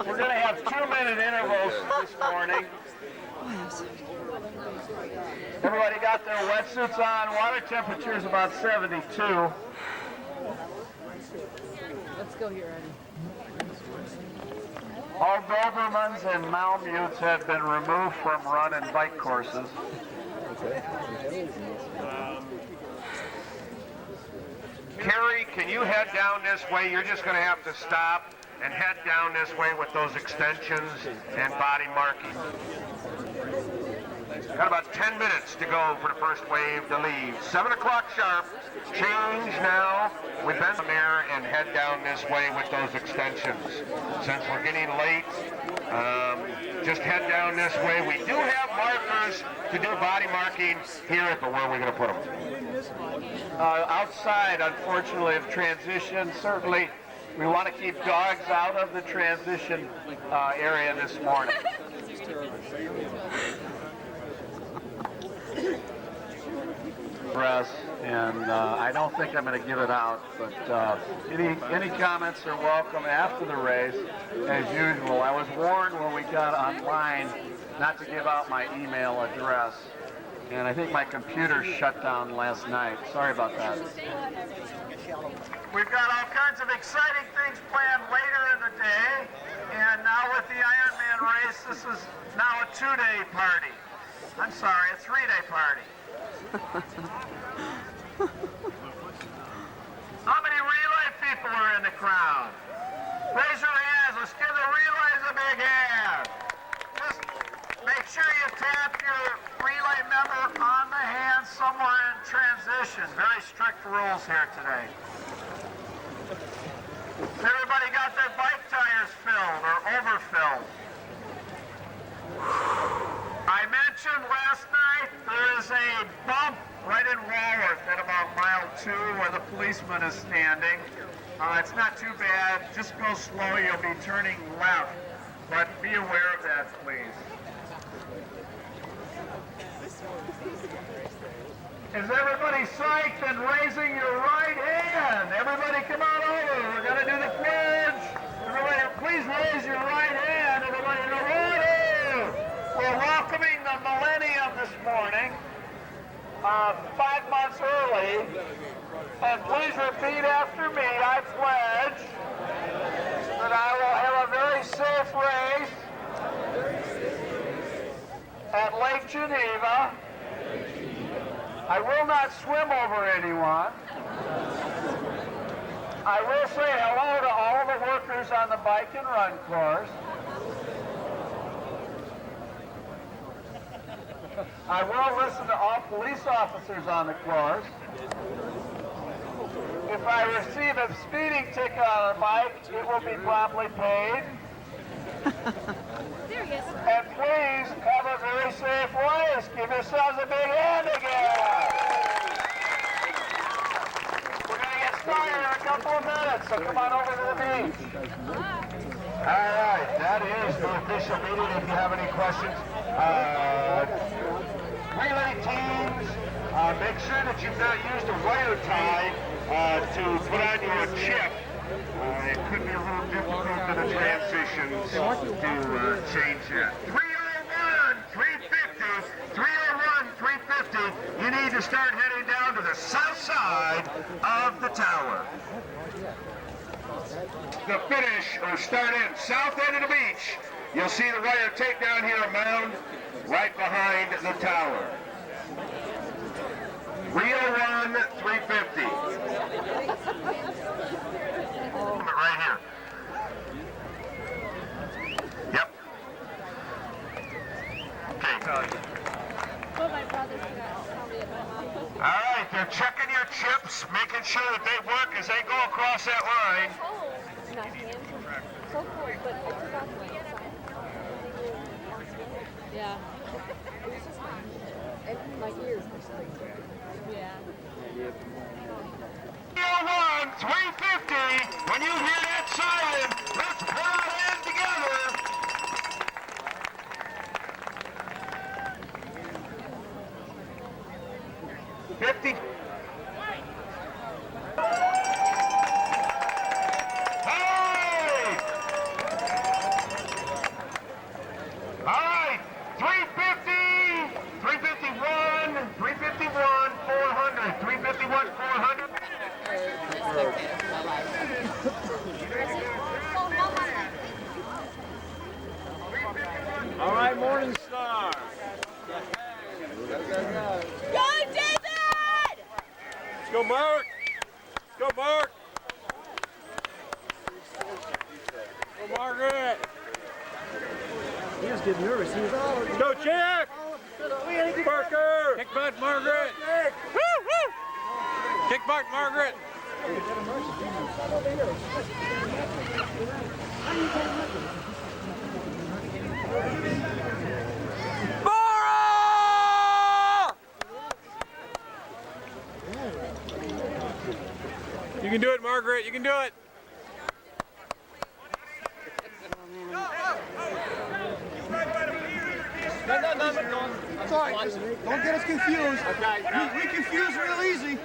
We're going to have 2-minute intervals this morning. Everybody got their wetsuits on. Water temperature is about 72. Let's go here, Eddie. All Dobermans and Malamutes have been removed from run and bike courses. Carrie, can you head down this way? You're just going to have to stop and head down this way with those extensions and body marking. Got about 10 minutes to go for the first wave to leave. 7 o'clock sharp. Change now. We bend there and head down this way with those extensions. Since we're getting late, just head down this way. We do have markers to do body marking here, but where are we going to put them? Outside, unfortunately, of transition. Certainly, we want to keep dogs out of the transition area this morning. Press, and I don't think I'm going to give it out, but any comments are welcome after the race, as usual. I was warned when we got online not to give out my email address, and I think my computer shut down last night. Sorry about that. We've got all kinds of exciting things planned later in the day, and now with the Ironman race, this is now a 2-day party. I'm sorry, a 3-day party. How many relay people are in the crowd? Raise your hands. Let's give the relays a big hand. tap your relay member on the hand somewhere in transition. Very strict rules here today. Everybody got their bike tires filled or overfilled? I mentioned last night there is a bump right in Walworth at about mile 2 where the policeman is standing. It's not too bad. Just go slow. You'll be turning left. But be aware of that, please. Is everybody psyched and raising your right hand? Everybody come on over. We're going to do the pledge. Everybody, please raise your right hand. Everybody in the water. We're welcoming the millennium this morning, 5 months early. And please repeat after me. I pledge that I will have a very safe race at Lake Geneva. I will not swim over anyone. I will say hello to all the workers on the bike and run course. I will listen to all police officers on the course. If I receive a speeding ticket on a bike, it will be promptly paid. There he is. And please have a very safe race. Give yourselves a big hand again. We're going to get started in a couple of minutes, so come on over to the beach. All right, that is the official meeting. If you have any questions, relay teams, make sure that you've not used a wire tie to put on your chip. It could be a little difficult in the transitions to change that. 301, 350, 301, 350. You need to start heading down to the south side of the tower. The finish or start in south end of the beach. You'll see the wire tape down here, a mound right behind the tower. 301, 350. Right here. Yep. Okay. All right, they're checking your chips, making sure that they work as they go across that line. Yeah. And my ears were so yeah. 301, 350. When you hear that siren, let's put our hands together. Hey! All right, 350, 351, 351, 400, 351, 400. All right, Morning Star. Go, David! Let's go, Mark. Let's go, Mark. Go, Margaret. He was getting nervous. He was all. Let's go, Jack. Parker. Kick butt, Margaret. Woo, woo. Kick butt, Margaret. You can do it, Margaret. You can do it. No. It's all right. Don't get us confused. We confuse real easy.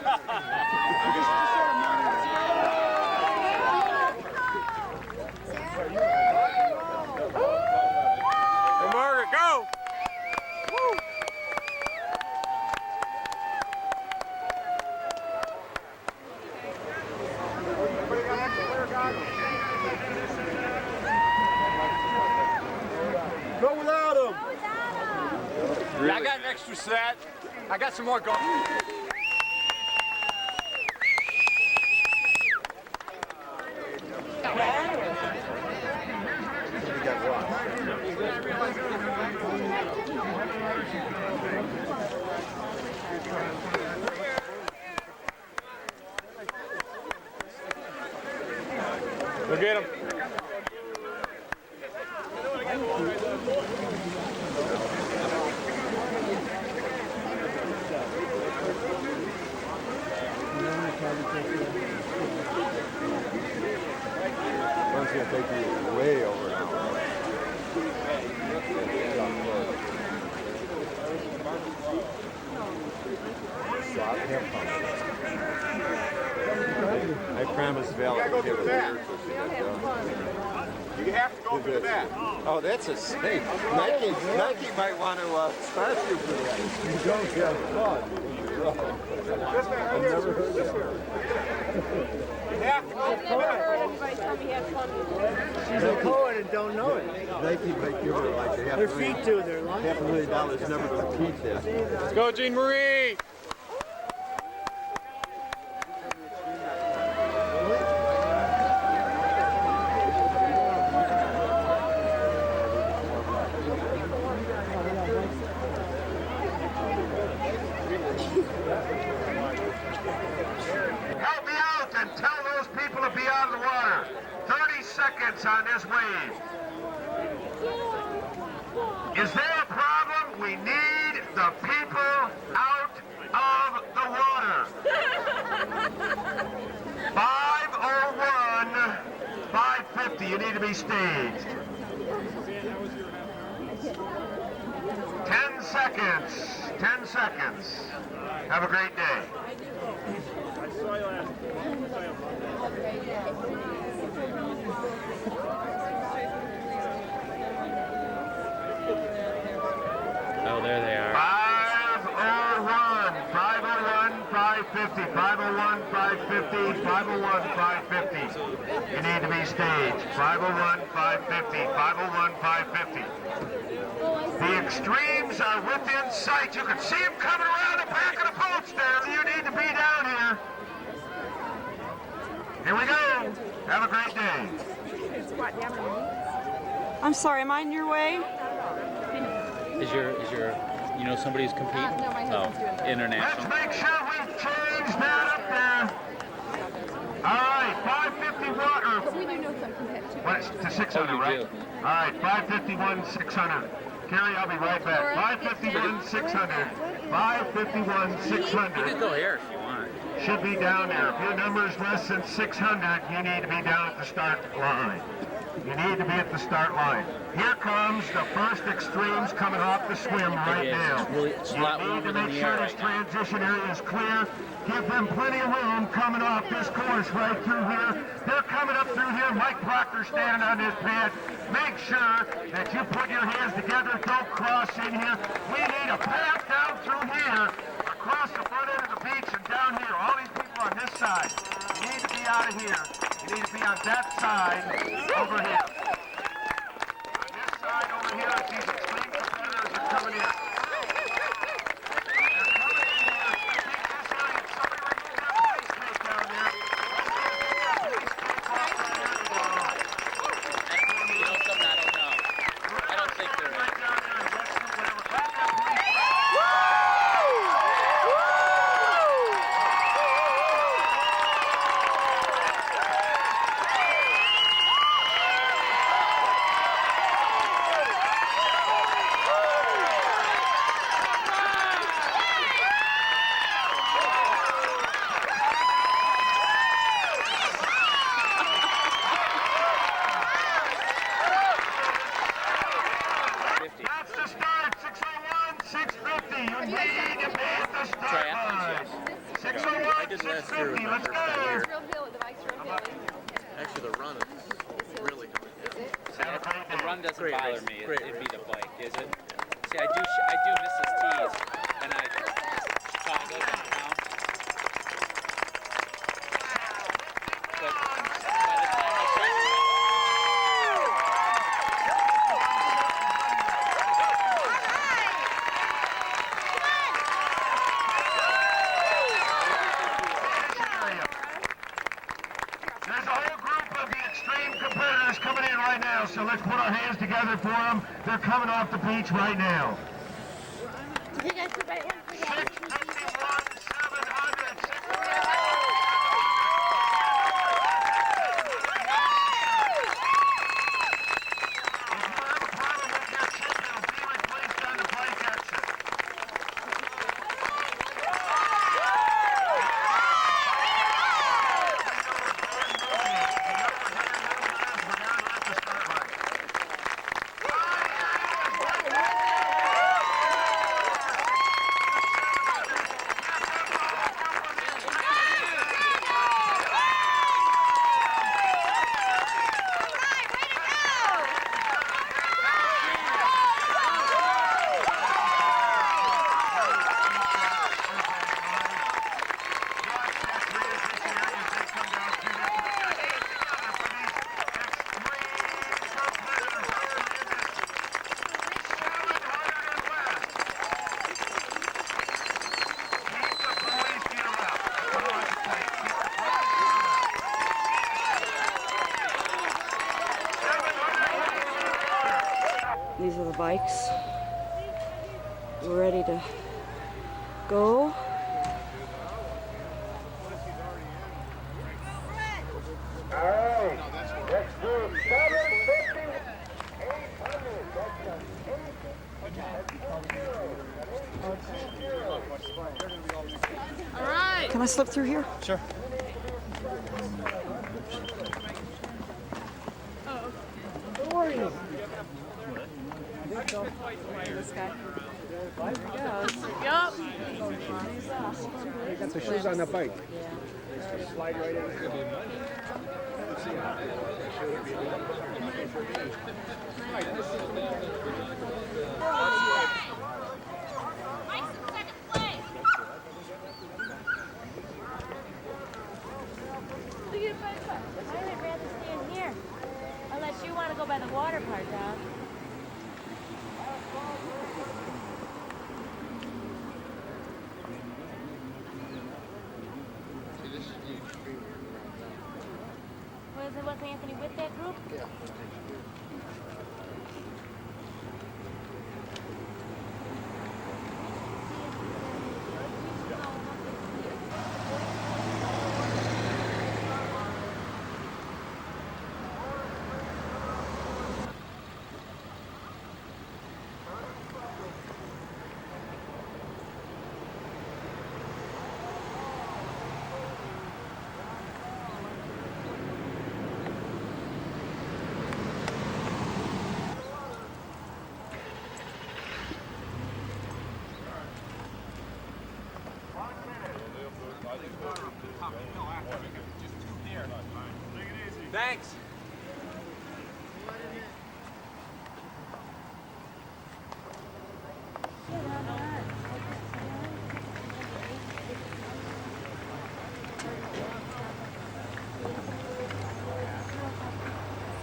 Hey, Margaret, go. Woo. Go without him. Yeah, I got an extra set. I got some more going. Look at him. One's going to take you way over an hour. I promised Val to give it a year so she can You have to go for the back. Oh, that's a snake. Nike might want to sponsor you for that. You don't have fun. I've never heard that. You have to go for the back. Everybody tell me he had fun. She's a poet and don't know it. Nike might give her like a Her feet too, they're long. $500,000 never to teach that. Let's go, Jean Marie. Help me out and tell those people to be out of the water. 30 seconds on this wave. Is there a problem? We need the people out of the water. 5:01, 5:50. You need to be staged. 10 seconds. 10 seconds. Have a great day. Oh, there they are. 5:01, 5:01, 5:50, 5:01, 5:50, 5:01, 5:50. You need to be staged. 5:01, 5:50, 5:01, 5:50. The extremes are within sight. You can see them coming around the back of the boats there. You need to be down here. Here we go. Have a great day. I'm sorry, am I in your way? Is your, you know, somebody who's competing? No, my husband's doing that. International. Let's make sure we've changed that up there. All right, 551 or We do know some competitive. what? To 600, right? do. All right, 551, 600. Carrie, I'll be right back. 551, 600. 551, You 600. can go here if you want. Should be down there. If your number is less than 600, you need to be down at the start line. You need to be at the start line. Here comes the first extremes coming off the swim right now. It's a lot You need warmer to than make the sure air this right now. transition area is clear. Give them plenty of room coming off this course right through here. They're coming up through here. Mike Proctor standing on this pad. Make sure that you put your hands together. Don't cross in here. We need a path down through here, across the front end of the beach and down here. All these people on this side. You need to be out of here. You need to be on that side over here. On this side over here, these extreme competitors are coming in. You know something I don't know. I don't think they're in. That's the start, 601, 650. You need to be at the start line. 601, 650, let's go. Real hill, the bike's real hilly. Actually, the run is really good. The run doesn't bother me. It'd be the bike, is it? See, I do miss his tees, and I Chicago downtown. But by the time I start, There's a whole group of the extreme competitors coming in right now, so let's put our hands together for them. They're coming off the beach right now. You guys could write one for that. These are the bikes. We're ready to go. All right, let's do 750, 800. All right. Can I slip through here? Sure. Who are you? This guy. Yup. You got the shoes on the bike. Slide right in. I would rather stand here. Unless you want to go by the water part, Dog. Was Anthony with that group? Yeah. Thanks.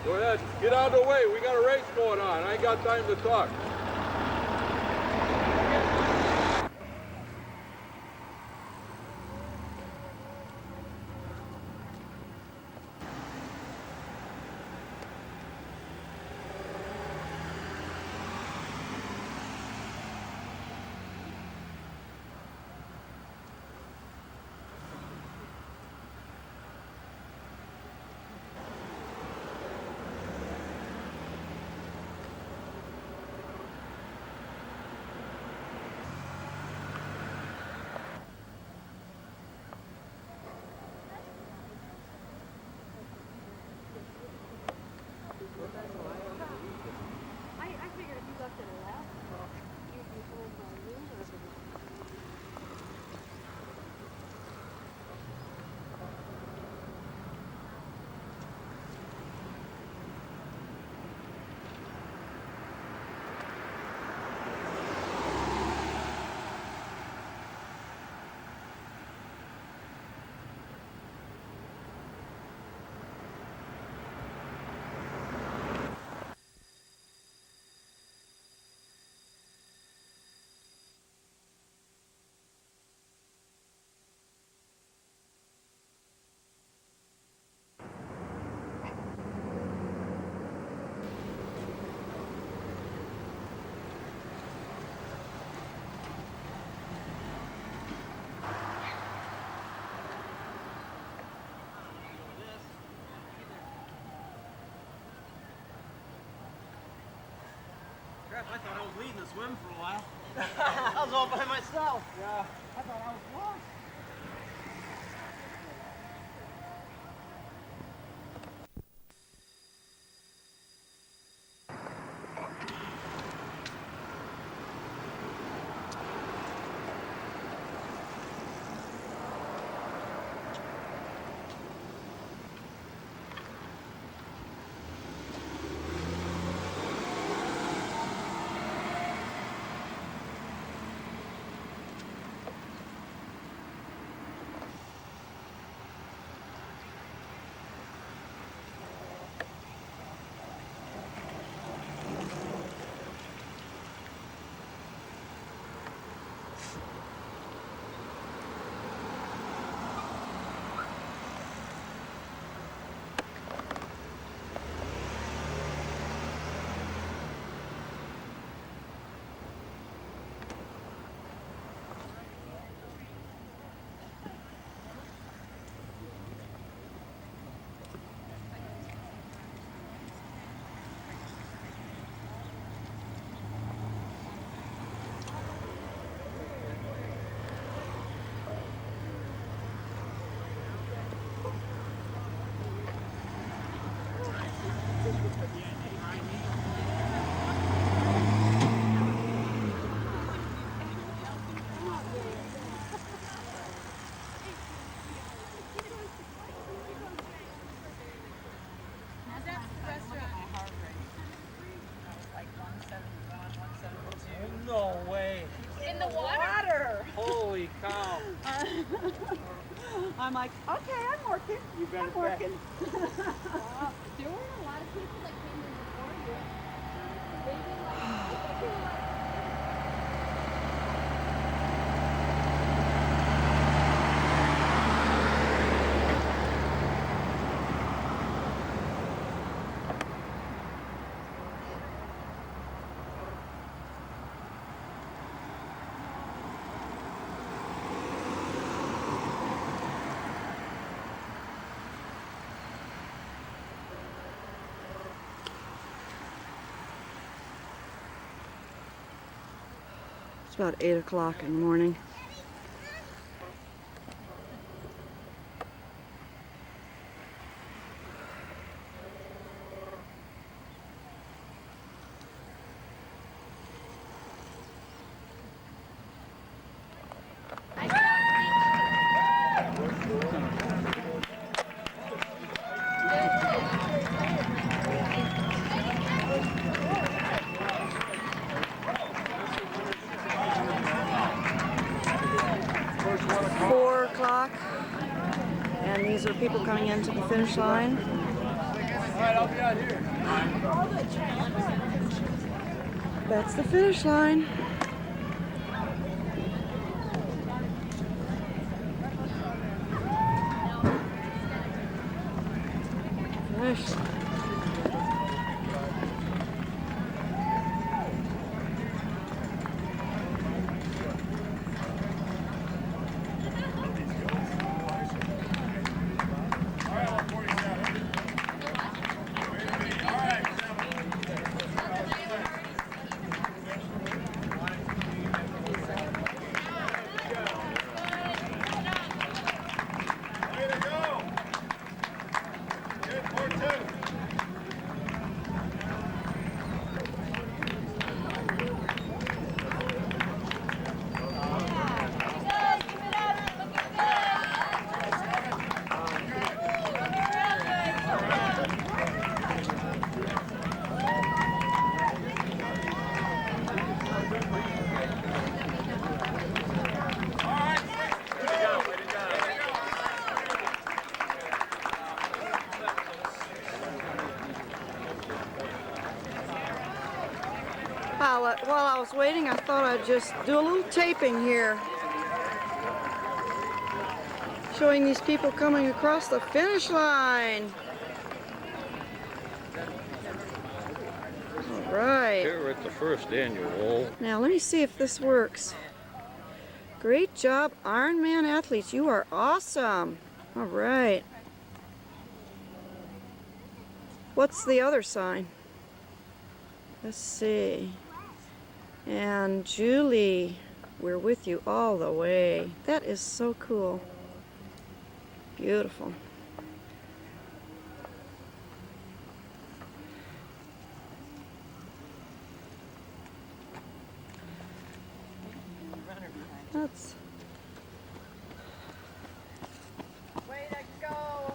Go ahead, get out of the way. We got a race going on. I ain't got time to talk. Crap, I thought I was leading the swim for a while. I was all by myself. Yeah. I thought I was lost. No way. In the water? Holy cow. I'm like, okay, I'm working. I'm working. There were a lot of people that came in before you. They didn't like It's about 8 o'clock in the morning. And these are people coming into the finish line. Alright, I'll be out here. That's the finish line. Finish. While I was waiting, I thought I'd just do a little taping here, showing these people coming across the finish line. All right. Here we're at the first annual. Now let me see if this works. Great job, Ironman athletes. You are awesome. All right. What's the other sign? Let's see. And Julie, we're with you all the way. That is so cool. Beautiful. That's Way to go!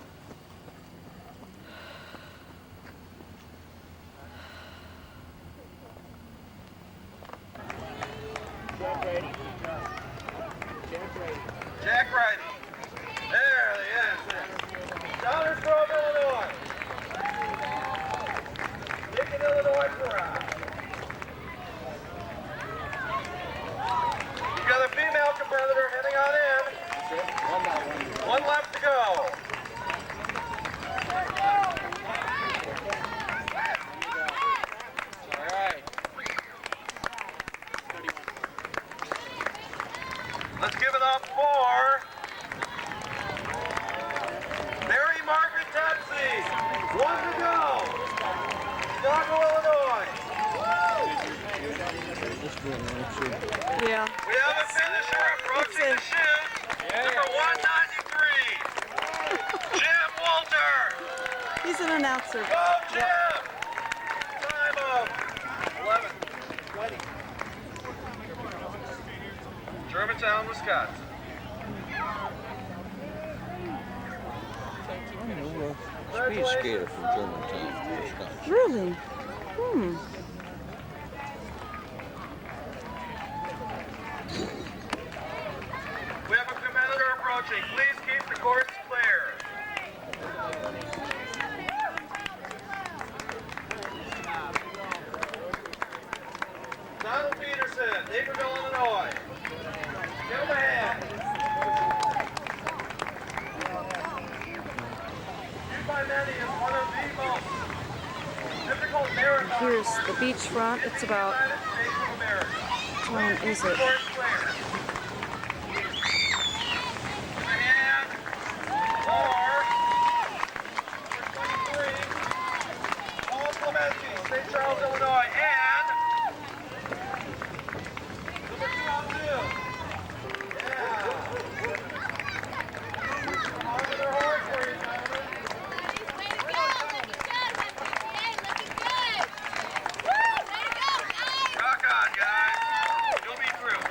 Jack Brady. There he is. Donnersgrove, Illinois. Lincoln, Illinois Garage. You got a female competitor heading on in. One left to go. All right. Let's give it up for Mary Margaret Tetsy. One to go. Chicago, Illinois. yeah. We have a finisher approaching the chute. Number 193. Jim Walter. He's an announcer. Go, Jim. Time of 11:20. Germantown, Wisconsin. Speed skater from Germantown, Wisconsin. Really? We have a competitor approaching. Please keep the course clear. Donald Peterson, Naperville, Illinois. Give him a hand. Viewed by many as one of the most difficult marathons. Here's the beachfront. It's about, United States of America. what time is it? Course clear. Give a hand for number 23, Paul Clementi, St. Charles, Illinois, and number 202. Yeah. On to their horse for you, gentlemen. Way to go! Looking good, Hey, looking good! Woo! Way to go, guys! Rock on, guys. You'll be through.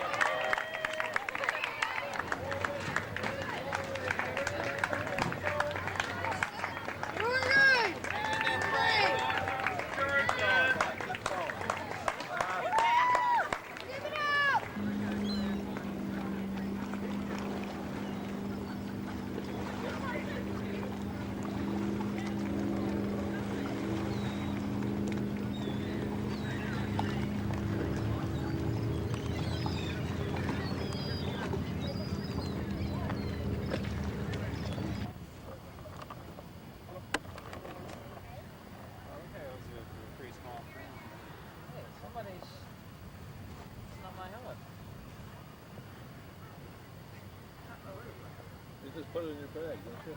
You just put it in your bag, don't you?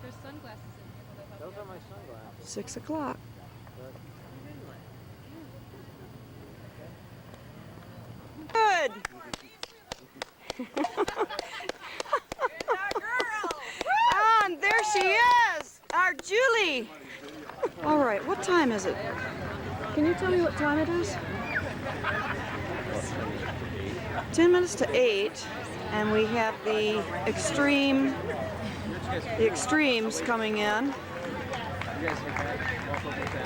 There's sunglasses in here. Those are my sunglasses. 6 o'clock. Good. And there she is, our Julie. All right, what time is it? Can you tell me what time it is? 10 minutes to 8, and we have the extremes coming in.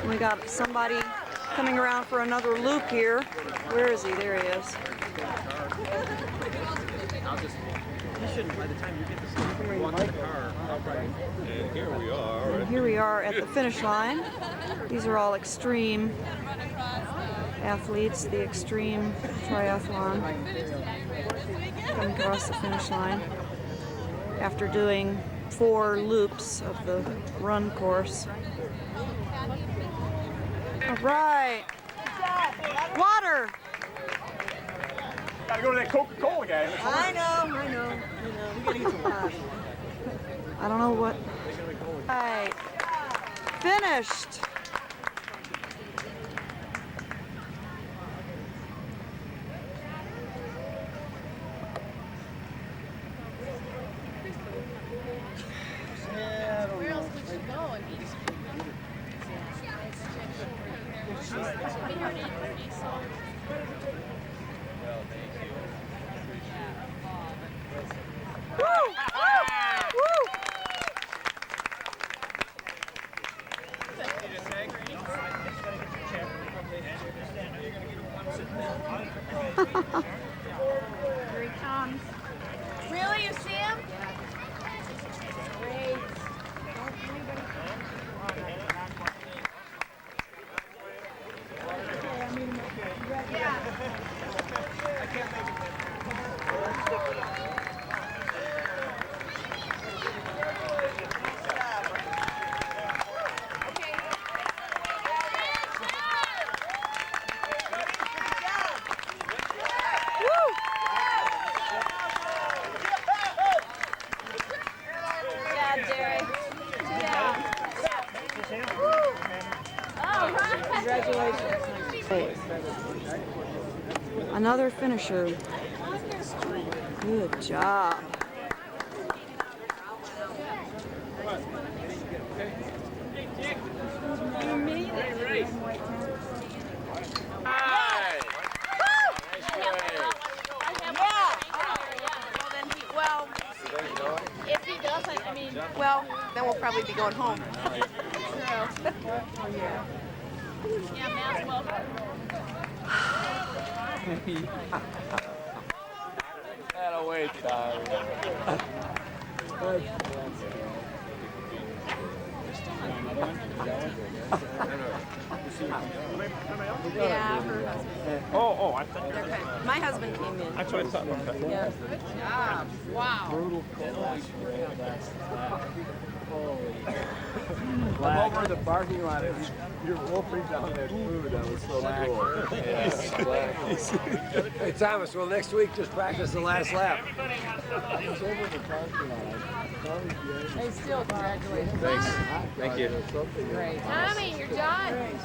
We got somebody coming around for another loop here. Where is he? There he is. You shouldn't, by the time you get to sleep, walk in the car. And here we are. And here we are at the finish line. These are all extreme athletes, the extreme triathlon, coming across the finish line after doing 4 loops of the run course. All right. Water. Gotta go to that Coca-Cola guy. I know. We gotta get some water. I don't know what. Right. Finished. Where else would you go? I mean, Here he comes. Really? You see him? Great. Another finisher. Good job. if he doesn't, I mean, well, then we'll probably be going home. Yeah, Matt's welcome. That'll wait, Tyler. Yeah, her husband. Oh, I thought. My husband came in. That's what I thought. Okay. Yeah. Good job. Wow. Brutal cold. I'm over in the parking lot. You're wolfing down that food. That was so cool. Yeah. Hey, Thomas, well, next week just practice the last lap. I was over in the parking lot. Hey, still, congratulations. Thanks. Thank you. Great. Tommy, you're done.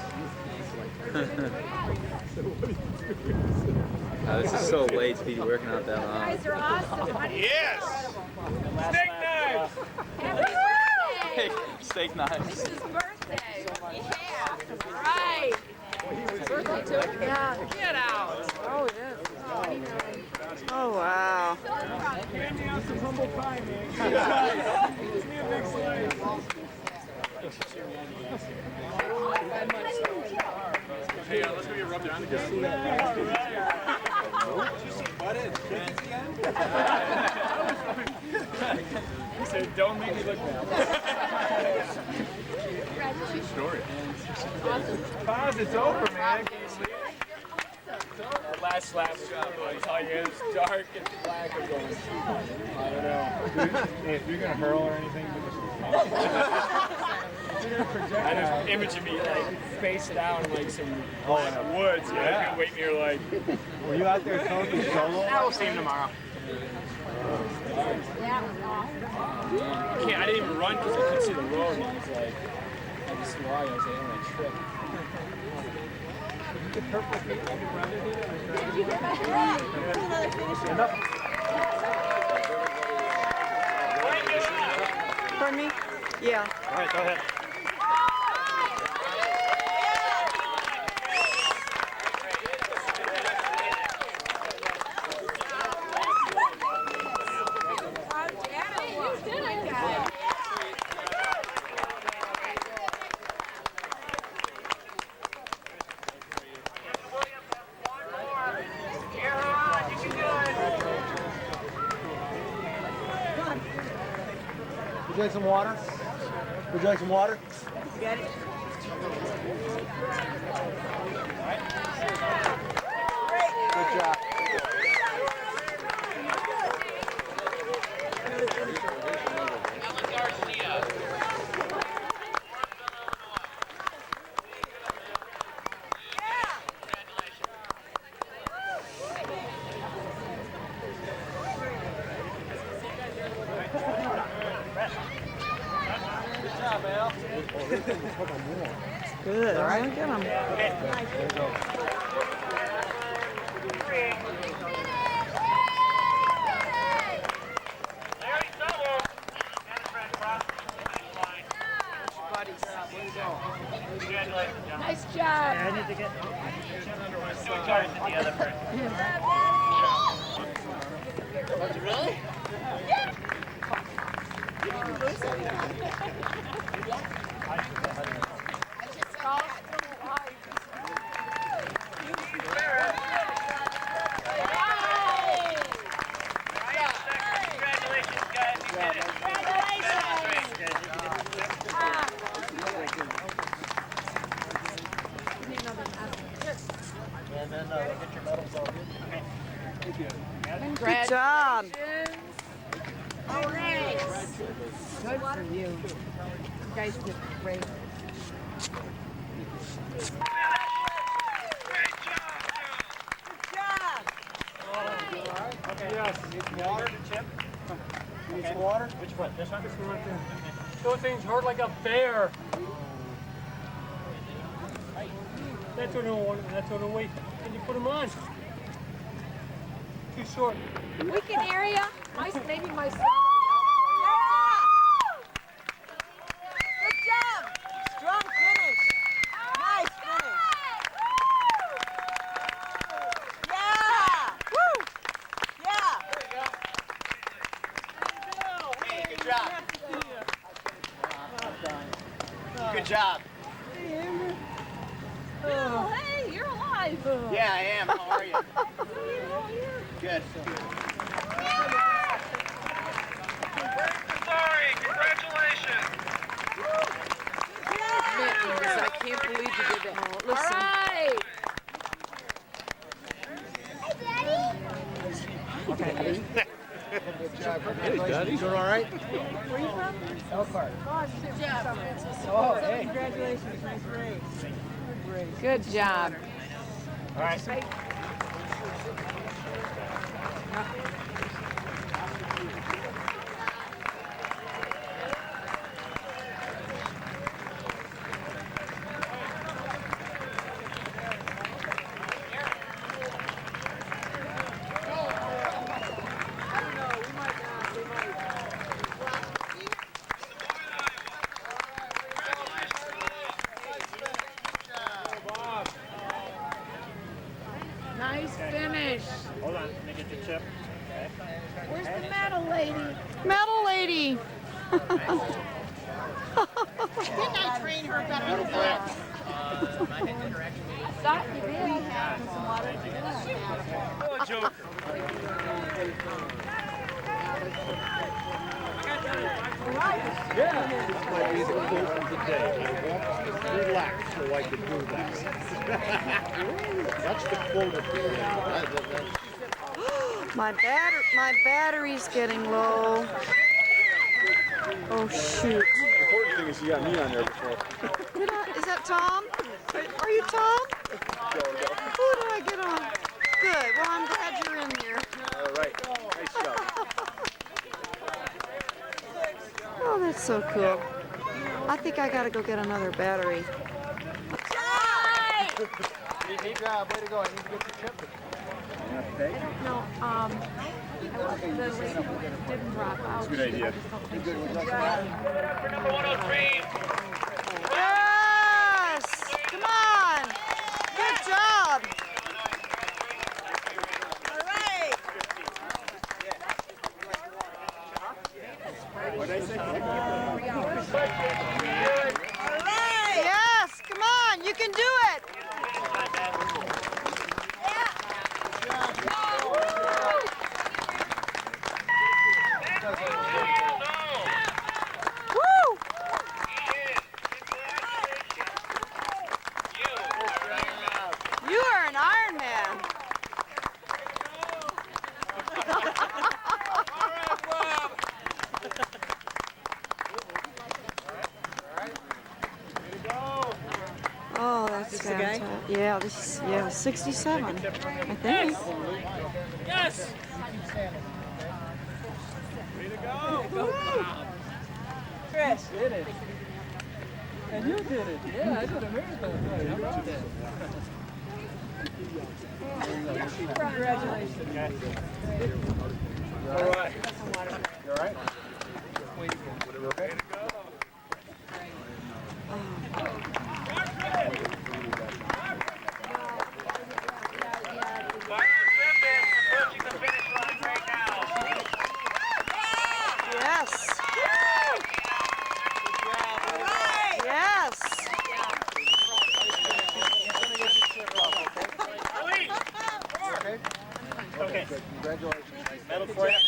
This is so late to be working out that long. You guys are awesome. Yes! Steak knives! Happy birthday! Hey, steak knives. This is his birthday. Yeah. Right. Birthday too? Yeah. Get out. Oh, it is. Oh, wow. Some humble pie, man. Give me a big slice. Hey, let's go get rubbed down again. He said, don't make me look bad. True story. Pause, it's over, man. That last lap was I tell you, it was dark and black. I don't know. Hey, if you're going to hurl or anything, I just imagine me like face down like some woods. Yeah, waiting here like. Were you out there coaching solo? I will see him tomorrow. I didn't even run because I couldn't see the road. And I was like, I just saw I was like, I'm gonna trip. Pardon me? Yeah. All right, go ahead. Would you like some water? Would you like some water? Got it. Good job. job, Al. Good. All right. Look at 'em. There you go. Nice job. Yeah, I need to get the other Really? And then get your medals all good. Thank you. Good job. All right. Good for you. You guys did great. Okay. Yes. Need water to chip? You need some water? Which one? This one? This one right there. Those things hurt like a bear. That's what I don't want. That's what I wait. Can you put them on? Too short. Weekend area. Maybe my son. Good job. Strong finish. Nice finish. Yeah. Woo. Yeah. Hey, good job. Good job. Oh, hey, you're alive. Yeah, I am. How are you? Good. Sorry, congratulations. I can't believe you did that. All Listen. right. Good job. Hey, Daddy. Doing all right? Where are you from? Elkhart. Good job. Oh, hey. Congratulations. Nice race. Good job. All right. Nice finish. Hold on. Let me get your chip. Where's the medal lady? Medal lady. Didn't I train her better than that? I thought you did. Some water. Oh, joke. Yeah. This might be the quote of the day. Relax so I can do that. That's the quote of the day. My battery's getting low. Oh shoot. The important thing is you got me on there before. Is that Tom? Are you Tom? Who do I get on? Good. Well, I'm glad you're in here. All right. Nice job. Oh, that's so cool. I think I gotta go get another battery. Good job. Way to go. I need to get your chip. No, the lady didn't drop out. That's a good idea. For number 103. Yes! Come on! Good job! All right. What'd I say? All right. Yes! Come on! You can do it! Woo! You are an Iron Man. Oh, that's fantastic. Yeah, this is 67, I think. Yes. Chris. And you did it. Yeah, I did a marathon. Right. How about that? Congratulations, guys. All right. You all right? Okay. Yes. Yes. Okay. Congratulations. Medal for you. It's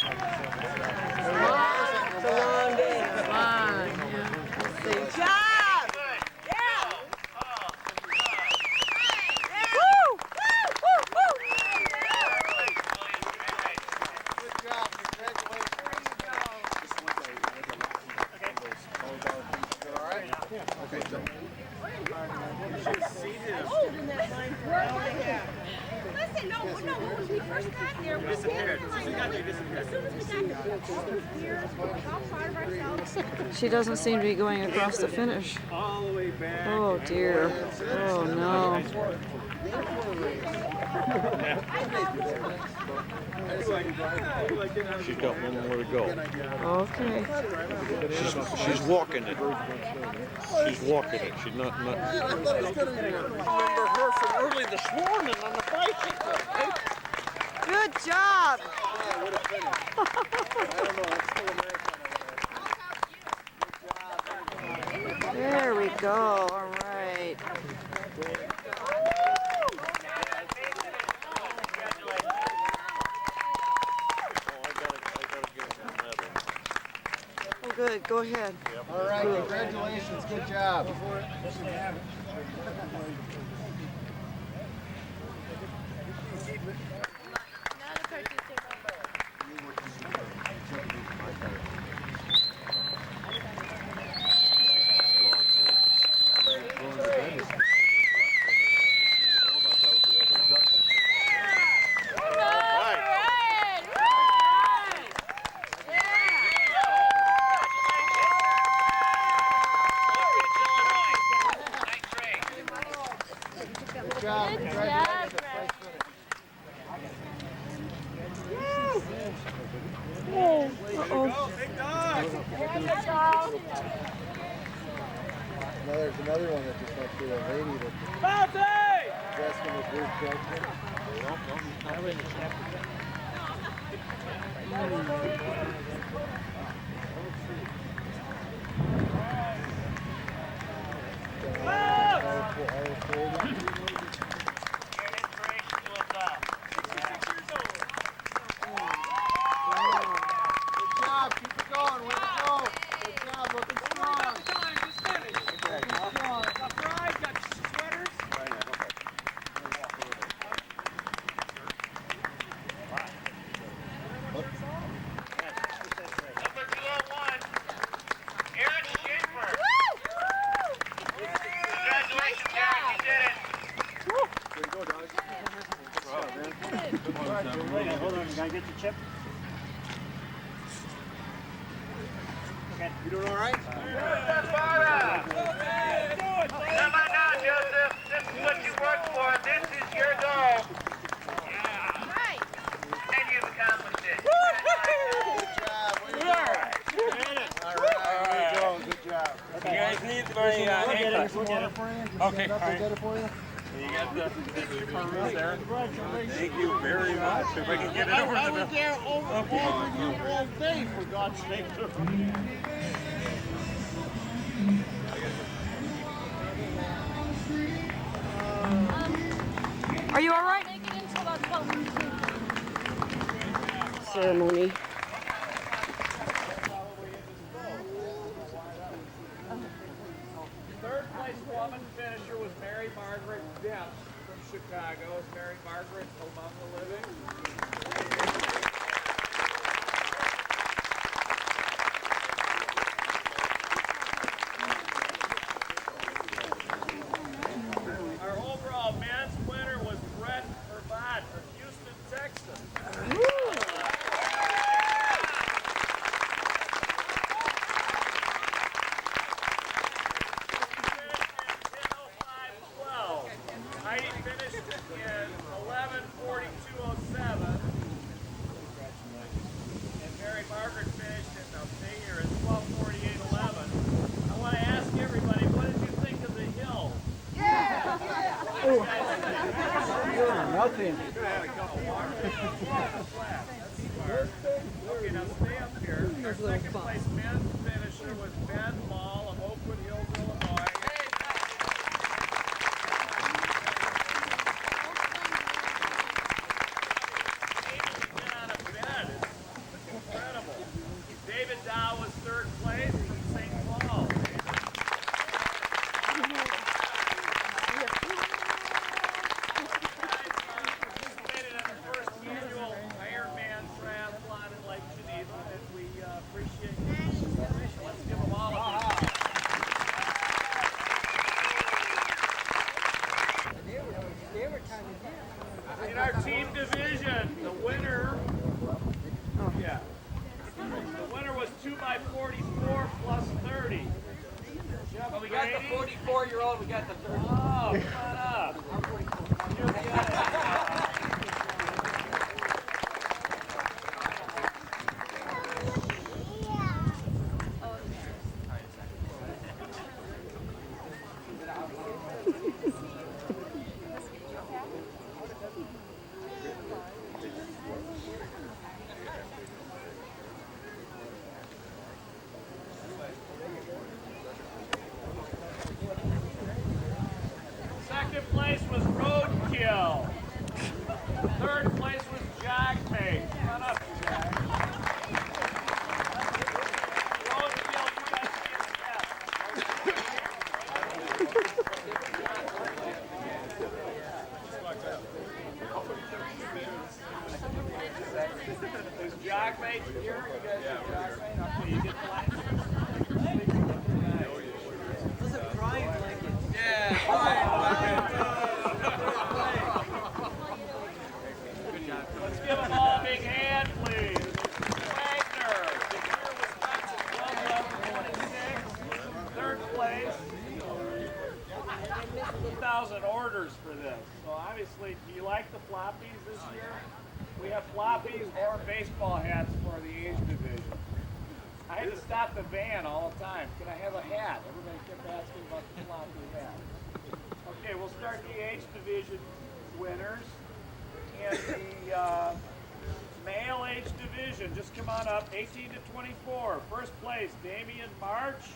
a long day. Come on. Good job. Yeah. Woo. Woo. Woo. Good job. Congratulations. All right? Yeah. Okay, so. Listen, no, when we first got there, we disappeared. As soon as we got here, we were all proud of ourselves. She doesn't seem to be going across the finish. All the way back. Oh dear. Oh no. She's got one more to go. Okay. She's walking it. She's walking it. She's not. I remember her from early this morning on the bicycle. Good job. There we go. All right. Oh, good. Go ahead. All right, congratulations. Good job. Good job. Congratulations. Now there's another one that just went through a lady that's asking a group question. Good job. Keep it going. Way to go. Good job. Looking strong. Hold on, gotta get the chip. Okay. You doing all right? Come on now, Joseph. This is what you worked for. This is your goal. Yeah. Right. And you've accomplished it. Good job. Way to go. All right. Way to go. Good job. You guys need my Get some water for you? Okay. All right. Get it for you? You got the permit there. Thank you very much. If I can get it over to the... there over you all day, for God's sake. Are you all right? Make it into about 12. Ceremony. Third place woman finisher was Mary Margaret Dent from Chicago. Is Mary Margaret among the living? Our overall men's winner was Brett Herbat from Houston, Texas. Mary Margaret finished in the figure at 12:48.11. I want to ask everybody, what did you think of the hill? Yeah! What did you guys think? Nothing. Okay, now stay up here. Our second place men's finisher was Ben Mall of Oakwood Hills, Illinois. Incredible. David Dow was third place in St. Paul. Participated in the first annual Ironman Triathlon in Lake Geneva, and we appreciate your participation. Let's give them all a in our team division, the winner, the winner was 2x44 plus 30. Well, we got the 44-year-old, we got the 30. Oh, come on up. Second place was Roadkill. Third place was Jagmate. Come on up, Jag. Roadkill, you guys get Is Jagmate here? You guys get Jagmate? Okay, you get blanks. Those are crying blankets. Yeah, let's give them all a big hand, please. Wagner, Decatur, Wisconsin, 12-11-26, third place. 2,000 orders for this. So obviously, do you like the floppies this year? We have floppies or baseball hats for the age division. I had to stop the van all the time. Can I have a hat? Everybody kept asking about the floppy hat. Okay, we'll start the age division winners. And the male age division, just come on up, 18 to 24. First place, Damian March,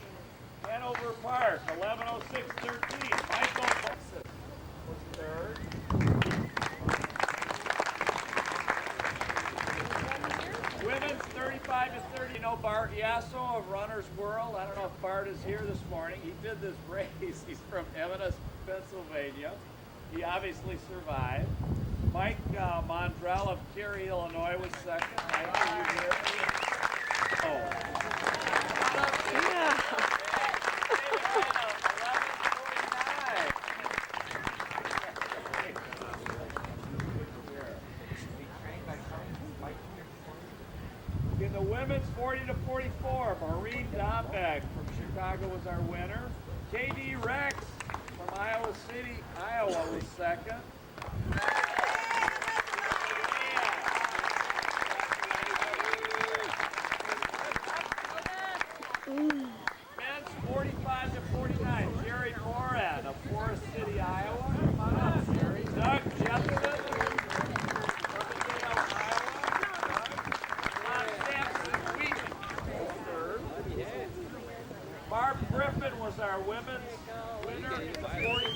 Hanover Park, 11:06.13. Michael Wilson was third. Women's 35 to 30. You know Bart Yasso of Runner's World. I don't know if Bart is here this morning. He did this race. He's from Evanston, Pennsylvania. He obviously survived. Mike Mondrell of Cary, Illinois was second. Mike, are you here? Oh. Yeah. In the women's 40 to 44, Maureen Dombeck from Chicago was our winner. KD Rex from Iowa City, Iowa was second. Men's 45 to 49, Jerry Moran of Forest City, Iowa. Come on up, Jerry. Doug Jefferson from Dale, Iowa. Bob Sampson, Wheaton, third. Barb Griffin was our women's winner in the 40